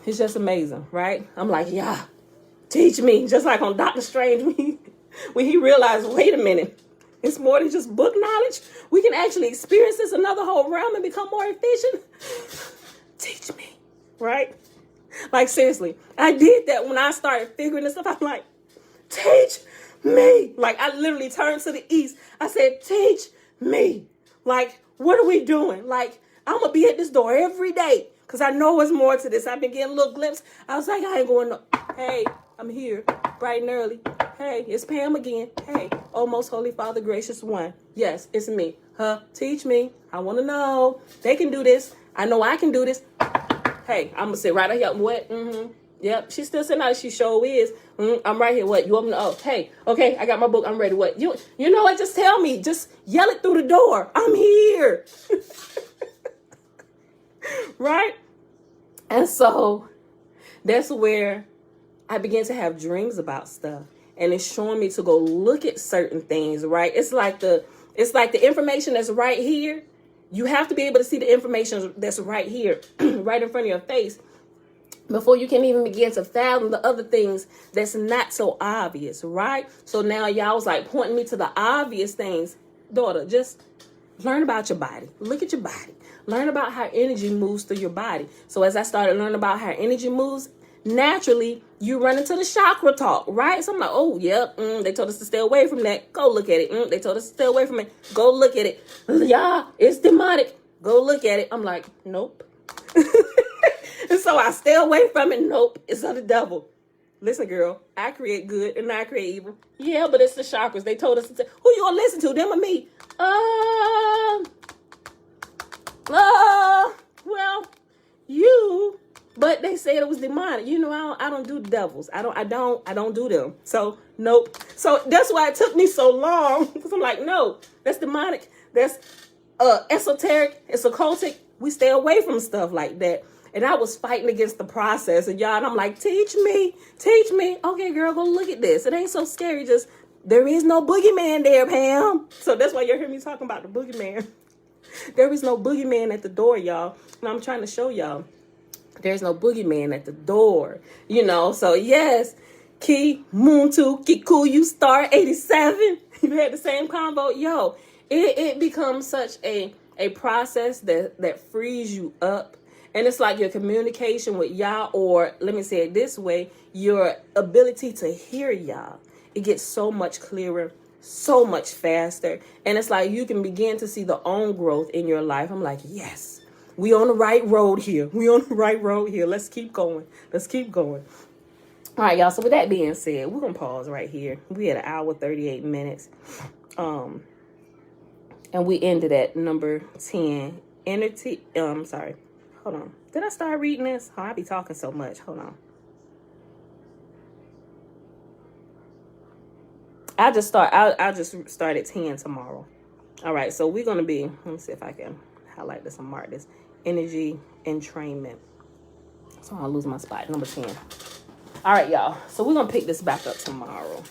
it's just amazing, right? I'm like, yeah, teach me, just like on Doctor Strange when he realized, wait a minute, it's more than just book knowledge. We can actually experience this another whole realm and become more efficient. Teach me, right? Like, seriously, I did that when I started figuring this stuff out. I'm like, teach me. Like, I literally turned to the east. I said, teach me. Like, what are we doing? Like, I'm going to be at this door every day because I know there's more to this. I've been getting a little glimpse. I was like, I ain't going to. Hey, I'm here bright and early. Hey, it's Pam again. Hey, oh, most holy Father, gracious one. Yes, it's me. Teach me. I want to know. They can do this. I know I can do this. Hey, I'm going to sit right here. What? Mm-hmm. Yep, she's still sitting out. She sure is. I'm right here. What? You want me to? Oh, hey, okay, I got my book. I'm ready. What? You know what? Just tell me. Just yell it through the door. I'm here. Right? And so that's where I began to have dreams about stuff. And it's showing me to go look at certain things, right? It's like the information that's right here. You have to be able to see the information that's right here, right in front of your face, before you can even begin to fathom the other things that's not so obvious, right? So now y'all was like pointing me to the obvious things. Daughter, just learn about your body. Look at your body. Learn about how energy moves through your body. So as I started learning about how energy moves, naturally, you run into the chakra talk, right? So I'm like, oh, yep, they told us to stay away from that. Go look at it. They told us to stay away from it. Go look at it. Yeah, it's demonic. Go look at it. I'm like, nope. And so I stay away from it. Nope, it's of the devil. Listen, girl, I create good and I create evil. Yeah, but it's the chakras. They told us to who you gonna listen to, them or me? Well, you. But they said it was demonic. You know, I don't do devils. I don't do them. So nope. So that's why it took me so long, because I'm like, no, that's demonic. That's esoteric. It's occultic. We stay away from stuff like that. And I was fighting against the process, and y'all, and I'm like, teach me. Okay, girl, go look at this. It ain't so scary. Just there is no boogeyman there, Pam. So that's why you hear me talking about the boogeyman. There is no boogeyman at the door, y'all. And I'm trying to show y'all. There's no boogeyman at the door, you know. So yes, Ki Muntu Kikuyu Star 87. You had the same convo, yo. It becomes such a process that frees you up, and it's like your communication with y'all, or let me say it this way, your ability to hear y'all. It gets so much clearer, so much faster, and it's like you can begin to see the own growth in your life. I'm like, yes. We on the right road here. Let's keep going. All right, y'all. So with that being said, we're going to pause right here. We had 1 hour, 38 minutes. And we ended at number 10. Sorry. Hold on. Did I start reading this? Oh, I be talking so much. Hold on. I'll just start at 10 tomorrow. All right. So we're going to be, let me see if I can highlight this and mark this. Energy entrainment. So I'll lose my spot. Number 10. All right, y'all. So we're going to pick this back up tomorrow.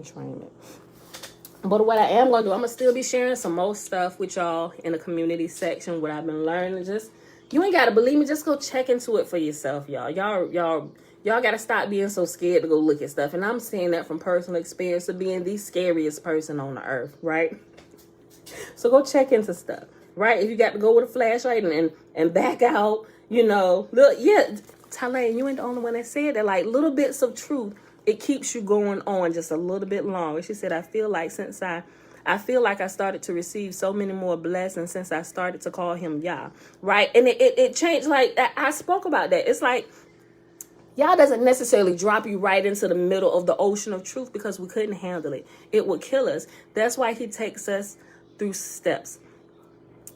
Entrainment. But what I am going to do, I'm going to still be sharing some more stuff with y'all in the community section, what I've been learning. Just, you ain't got to believe me. Just go check into it for yourself, y'all. Y'all got to stop being so scared to go look at stuff. And I'm saying that from personal experience of being the scariest person on the earth, right? So go check into stuff, right? If you got to go with a flashlight and back out, you know. Look, yeah, Talaine, you ain't the only one that said that. Like, little bits of truth, it keeps you going on just a little bit longer. She said, I feel like I started to receive so many more blessings since I started to call him Yah, right? And it changed. Like, I spoke about that. It's like, Yah doesn't necessarily drop you right into the middle of the ocean of truth because we couldn't handle it. It would kill us. That's why he takes us through steps.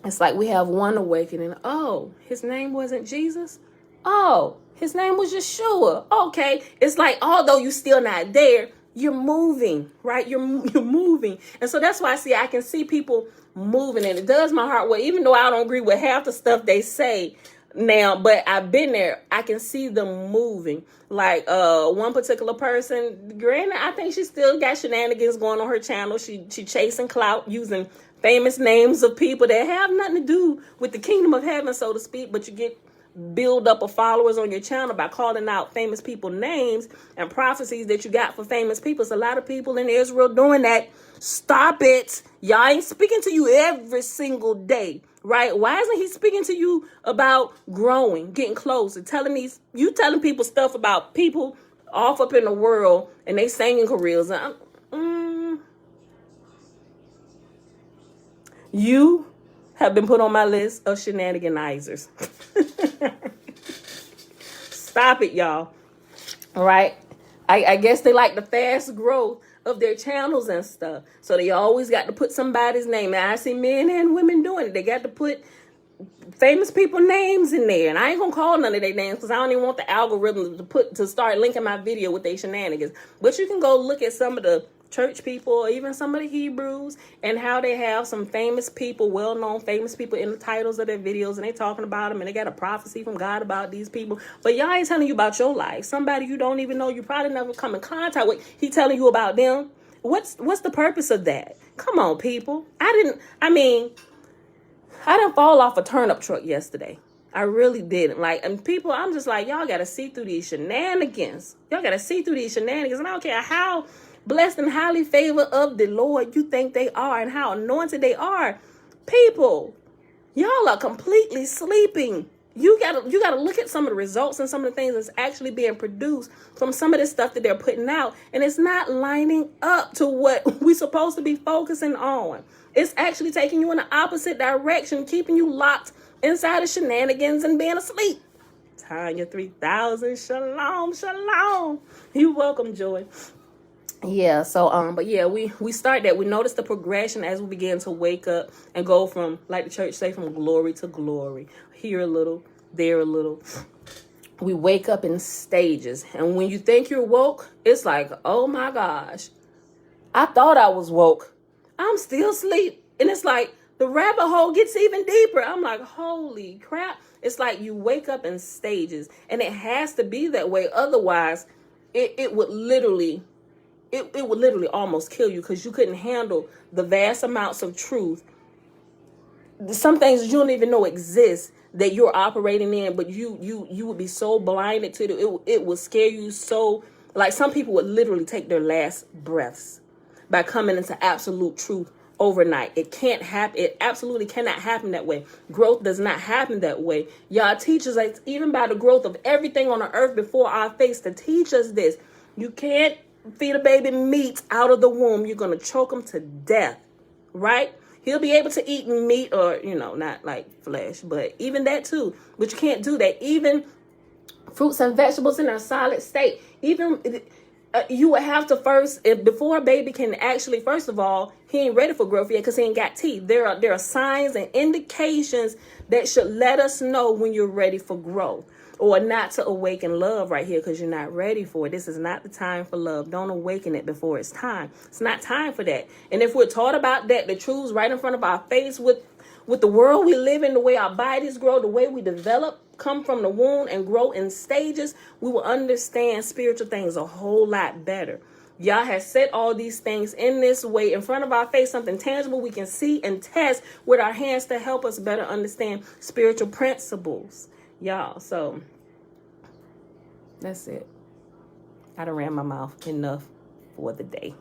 It's like we have one awakening. Oh, his name wasn't Jesus? Oh, his name was Yeshua. Okay. It's like, although you're still not there, you're moving, right? You're moving. And so that's why I can see people moving, and it does my heart well, even though I don't agree with half the stuff they say now, but I've been there. I can see them moving. Like one particular person, granted, I think she still got shenanigans going on her channel. She chasing clout using famous names of people that have nothing to do with the kingdom of heaven, so to speak, but you get build up of followers on your channel by calling out famous people names and prophecies that you got for famous people. It's a lot of people in Israel doing that. Stop it. Y'all ain't speaking to you every single day, right? Why isn't he speaking to you about growing, getting closer, telling people stuff about people off up in the world and they singing careers? You have been put on my list of shenaniganizers. Stop it, y'all. All right. I guess they like the fast growth of their channels and stuff. So they always got to put somebody's name. And I see men and women doing it. They got to put famous people names in there. And I ain't going to call none of their names because I don't even want the algorithm to start linking my video with their shenanigans. But you can go look at some of the church people, or even some of the Hebrews, and how they have some famous people, well-known famous people in the titles of their videos, and they talking about them, and they got a prophecy from God about these people. But y'all ain't telling you about your life. Somebody you don't even know, you probably never come in contact with, he telling you about them. What's the purpose of that? Come on, people. I didn't fall off a turnip truck yesterday. I really didn't. Like, and people, I'm just like, y'all got to see through these shenanigans. Y'all got to see through these shenanigans. And I don't care how blessed and highly favored of the Lord you think they are and how anointed they are. People, y'all are completely sleeping. You gotta look at some of the results and some of the things that's actually being produced from some of the stuff that they're putting out, and it's not lining up to what we're supposed to be focusing on. It's actually taking you in the opposite direction, keeping you locked inside of shenanigans and being asleep. Tanya 3000, shalom, shalom. You're welcome, Joy. Yeah, so but yeah, we start that. We notice the progression as we begin to wake up and go from, like the church say, from glory to glory. Here a little, there a little. We wake up in stages. And when you think you're woke, it's like, oh my gosh, I thought I was woke. I'm still asleep. And it's like the rabbit hole gets even deeper. I'm like, holy crap. It's like you wake up in stages, and it has to be that way. Otherwise, it would literally almost kill you, because you couldn't handle the vast amounts of truth. Some things you don't even know exist that you're operating in, but you would be so blinded to it would scare you so. Like, some people would literally take their last breaths by coming into absolute truth overnight. It can't happen. It absolutely cannot happen that way. Growth does not happen that way. Y'all teach us, like, even by the growth of everything on the earth before our face, to teach us this. You can't feed a baby meat out of the womb. You're going to choke him to death, right? He'll be able to eat meat, or, not like flesh, but even that too. But you can't do that. Even fruits and vegetables in a solid state, even you would have to first, before a baby can actually, first of all, he ain't ready for growth yet because he ain't got teeth. There are signs and indications that should let us know when you're ready for growth. Or not to awaken love right here, because you're not ready for it. This is not the time for love. Don't awaken it before it's time. It's not time for that. And if we're taught about that, the truth's right in front of our face with the world we live in, the way our bodies grow, the way we develop, come from the womb and grow in stages, we will understand spiritual things a whole lot better. Yah has set all these things in this way in front of our face, something tangible we can see and test with our hands to help us better understand spiritual principles. Y'all, so that's it. I done ran my mouth enough for the day.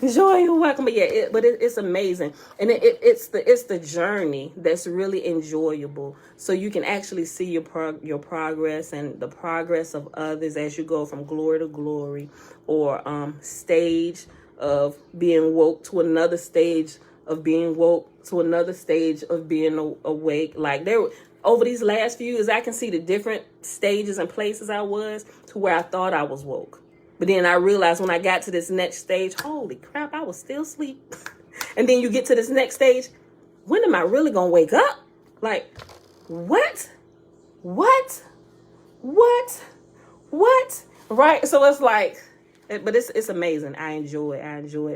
Joy, you're welcome. But yeah, it's amazing, and it's the journey that's really enjoyable. So you can actually see your progress and the progress of others as you go from glory to glory, or stage of being woke to another stage of being woke to another stage of being awake. Like over these last few years, I can see the different stages and places I was to where I thought I was woke. But then I realized when I got to this next stage, holy crap, I was still asleep. And then you get to this next stage, when am I really going to wake up? Like, what? Right? So it's like, but it's amazing. I enjoy it.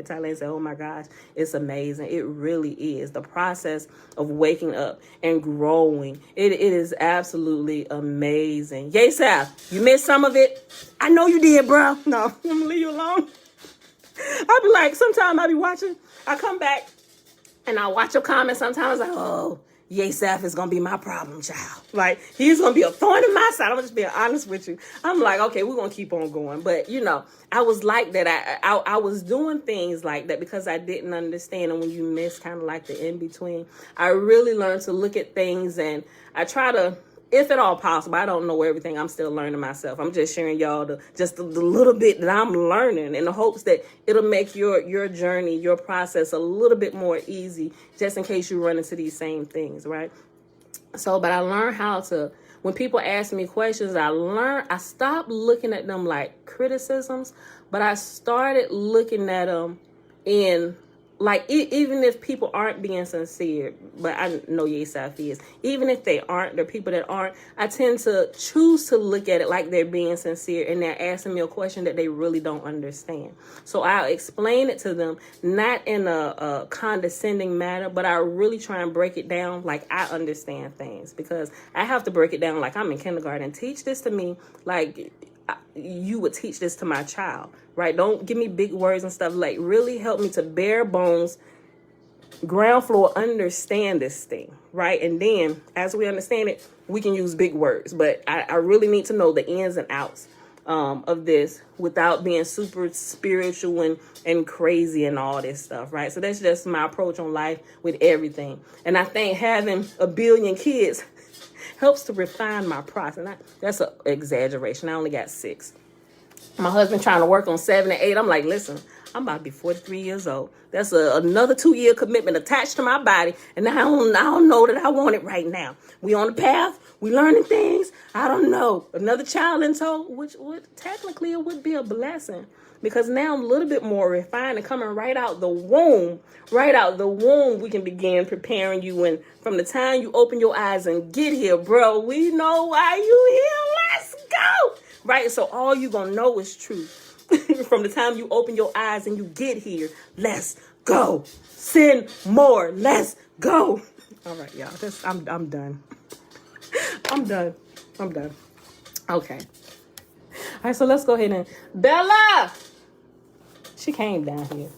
Thailand said, oh my gosh, it's amazing. It really is. The process of waking up and growing. It is absolutely amazing. Yay, Sal, you missed some of it? I know you did, bro. No, I'm going to leave you alone. I'll be like, sometimes I'll be watching. I come back and I watch your comments. Sometimes like, oh, Yasaf is going to be my problem child. Like, he's going to be a thorn in my side. I'm just being honest with you. I'm like, okay, we're going to keep on going. But, I was like that. I was doing things like that because I didn't understand. And when you miss kind of like the in-between, I really learned to look at things, and I try to, if at all possible, I don't know everything. I'm still learning myself. I'm just sharing y'all the little bit that I'm learning in the hopes that it'll make your journey, your process a little bit more easy, just in case you run into these same things, right? So, but I learned how to, when people ask me questions, I stopped looking at them like criticisms, but I started looking at them in, like, even if people aren't being sincere, but I know Yesaf is, even if they aren't, there are people that aren't, I tend to choose to look at it like they're being sincere and they're asking me a question that they really don't understand. So I'll explain it to them, not in a condescending manner, but I really try and break it down like I understand things, because I have to break it down like I'm in kindergarten. Teach this to me like you would teach this to my child, right? Don't give me big words and stuff. Like, really help me to bare bones, ground floor, understand this thing, right? And then as we understand it, we can use big words. But I really need to know the ins and outs of this without being super spiritual and crazy and all this stuff, right? So that's just my approach on life with everything. And I think having a billion kids helps to refine my process. And that's an exaggeration. I only got 6. My husband trying to work on 7 and 8. I'm like, listen, I'm about to be 43 years old. That's another 2-year commitment attached to my body. And I don't know that I want it right now. We on the path. We learning things. I don't know. Another child in tow, which technically it would be a blessing. Because now I'm a little bit more refined and coming right out the womb. Right out the womb, we can begin preparing you. And from the time you open your eyes and get here, bro, we know why you here. Let's go. Right? So all you going to know is truth. From the time you open your eyes and you get here, let's go. Send more. Let's go. All right, y'all. I'm done. I'm done. Okay. All right, so let's go ahead and... Bella! She came down here.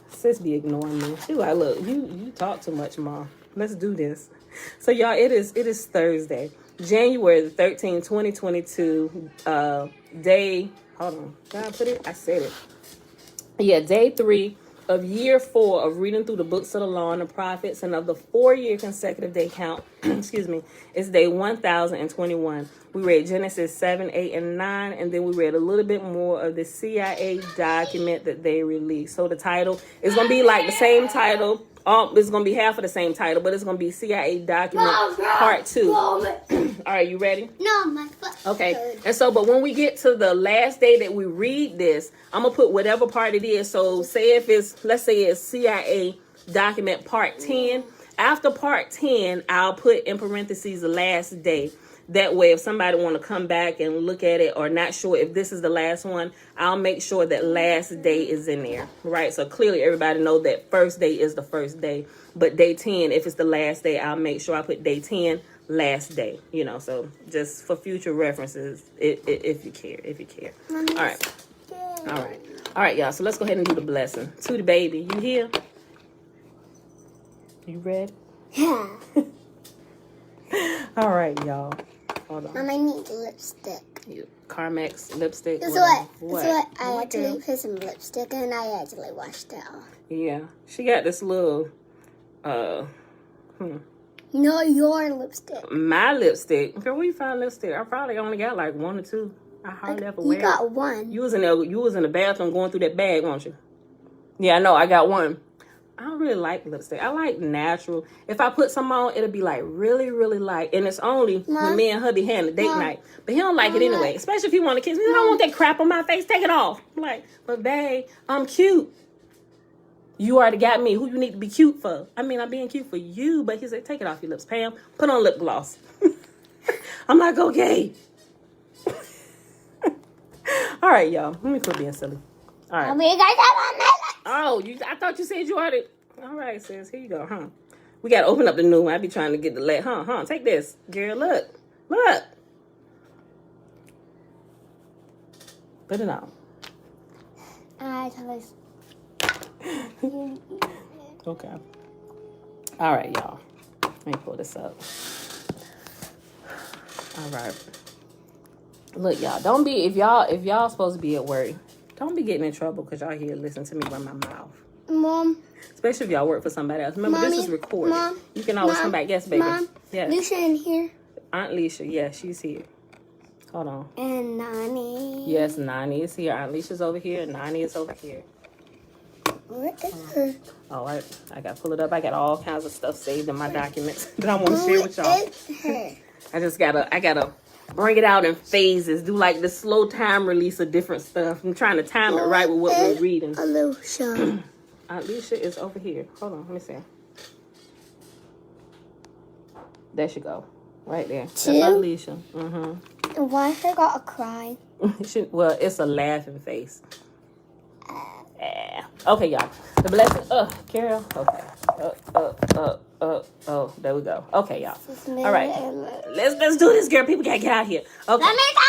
Sis be ignoring me. She like, look, you talk too much, Mom. Let's do this. So, y'all, it is Thursday, January the 13th, 2022. Day... Hold on. Did I put it? I said it. Yeah, day 3 of year 4 of reading through the books of the law and the prophets, and of the 4-year consecutive day count, excuse me, it's day 1021. We read Genesis 7, 8, and 9, and then we read a little bit more of the C.I.A. document that they released. So the title is going to be like the same title. It's going to be half of the same title, but it's going to be C.I.A. document part 2. All right, you ready? No, my foot. Okay, and so, but when we get to the last day that we read this, I'm going to put whatever part it is. So say if it's, let's say it's C.I.A. document part 10. After part 10, I'll put in parentheses the last day. That way, if somebody want to come back and look at it or not sure if this is the last one, I'll make sure that last day is in there, right? So clearly everybody know that first day is the first day. But day 10, if it's the last day, I'll make sure I put day 10, last day, so just for future references, if you care. All right. All right, y'all. So let's go ahead and do the blessing. To the baby. You here? You ready? Yeah. All right, y'all. Hold on. Mom, I need lipstick. Carmex lipstick. That's what I actually put some lipstick and I actually washed it off. Yeah. She got this little, No, your lipstick. My lipstick. Girl, where you find lipstick? I probably only got like 1 or 2. I hardly ever wear it. You got 1. You was in the bathroom going through that bag, weren't you? Yeah, I know. I got 1. I don't really like lipstick. I like natural. If I put some on, it'll be like really, really light. And it's only when me and hubby had a date night. But he don't like it anyway. Especially if he want to kiss me. I don't want that crap on my face. Take it off. I'm like, but babe, I'm cute. You already got me. Who you need to be cute for? I mean, I'm being cute for you. But he said, take it off your lips, Pam. Put on lip gloss. I'm like, okay. All right, y'all. Let me quit being silly. All right. You guys have on my lips. Oh, I thought you said you already. All right, sis. Here you go, huh? We got to open up the new one. I be trying to get the leg. Huh. Take this. Girl, look. Look. Put it on. Okay. All right, y'all. Let me pull this up. All right. Look, y'all. Don't be, if y'all supposed to be at work, don't be getting in trouble because y'all here listen to me run my mouth. Mom. Especially if y'all work for somebody else. Remember, Mommy, this is recorded. Mom, You can always come back. Yes, baby. Mom, yes. Lucia in here. Aunt Leisha. Yes, she's here. Hold on. And Nani. Yes, Nani is here. Aunt Leisha's over here. And Nani is over here. Where is her? Oh, I got to pull it up. I got all kinds of stuff saved in my documents that I want to share with y'all. Where is her? I gotta bring it out in phases. Do like the slow time release of different stuff. I'm trying to time it right with what we're reading. Alicia. Alicia is over here. Hold on, let me see. There she go. Right there. That's Alicia. Mm-hmm. Why her got a cry? Well, it's a laughing face. Okay, y'all. The blessing. Carol. Okay. Oh, there we go. Okay, y'all. All right. Let's do this, girl. People gotta get out here. Okay. Let me go.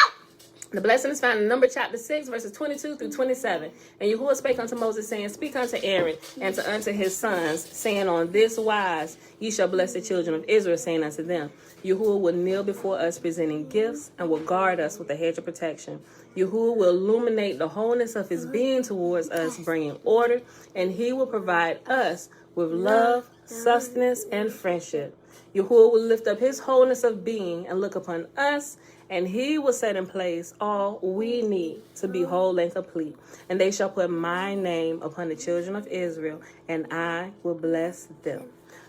The blessing is found in Numbers chapter 6, verses 22 through 27. And Yahuwah spake unto Moses, saying, Speak unto Aaron and unto his sons, saying, On this wise ye shall bless the children of Israel, saying unto them, Yahuwah will kneel before us, presenting gifts, and will guard us with a hedge of protection. Yahuwah will illuminate the wholeness of his being towards us, bringing order, and he will provide us with love, sustenance, and friendship. Yahuwah will lift up his wholeness of being and look upon us, and he will set in place all we need to be whole and complete. And they shall put my name upon the children of Israel, and I will bless them.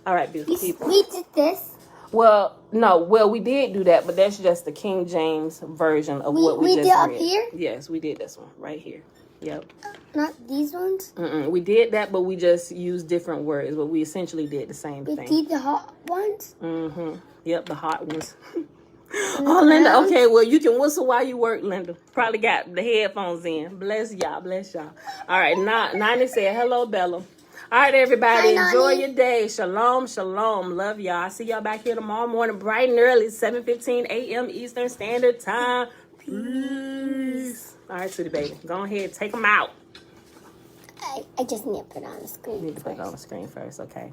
All right, beautiful people. We did this. Well, no. Well, we did do that, but that's just the King James version of what we just read. We did up here? Yes, we did this one right here. Yep. Not these ones? We did that, but we just used different words. But we essentially did the same thing. We did the hot ones? Yep, the hot ones. Oh, Linda. Okay, well, you can whistle while you work, Linda. Probably got the headphones in. Bless y'all. Bless y'all. All right. Nani said, hello, Bella. All right, everybody. Hi, enjoy Nani. your day. Shalom, shalom. Love y'all. I'll see y'all back here tomorrow morning, bright and early, 7:15 a.m. Eastern Standard Time. Peace. All right, sweetie baby. Go ahead. Take them out. I just need to put it on the screen. You need to put it on the screen first, okay?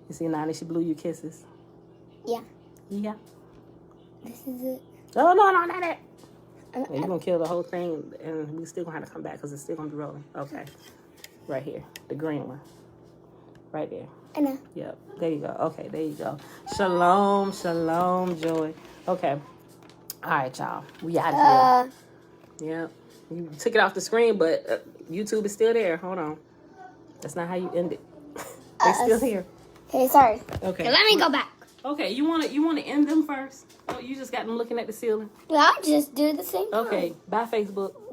You see, Nani, she blew you kisses. Yeah. Yeah. This is it. Oh, no, not that. You're going to kill the whole thing, and we still going to have to come back because it's still going to be rolling. Okay. Right here. The green one. Right there. I know. Yep. There you go. Okay, there you go. Shalom, shalom, joy. Okay. All right, y'all. We out of here. Yep. You took it off the screen, but YouTube is still there. Hold on. That's not how you end it. They're still here. Okay, sorry. Okay. Let me go back. Okay, you wanna end them first? Oh, you just got them looking at the ceiling. Well, I'll just do the same. Okay, bye Facebook.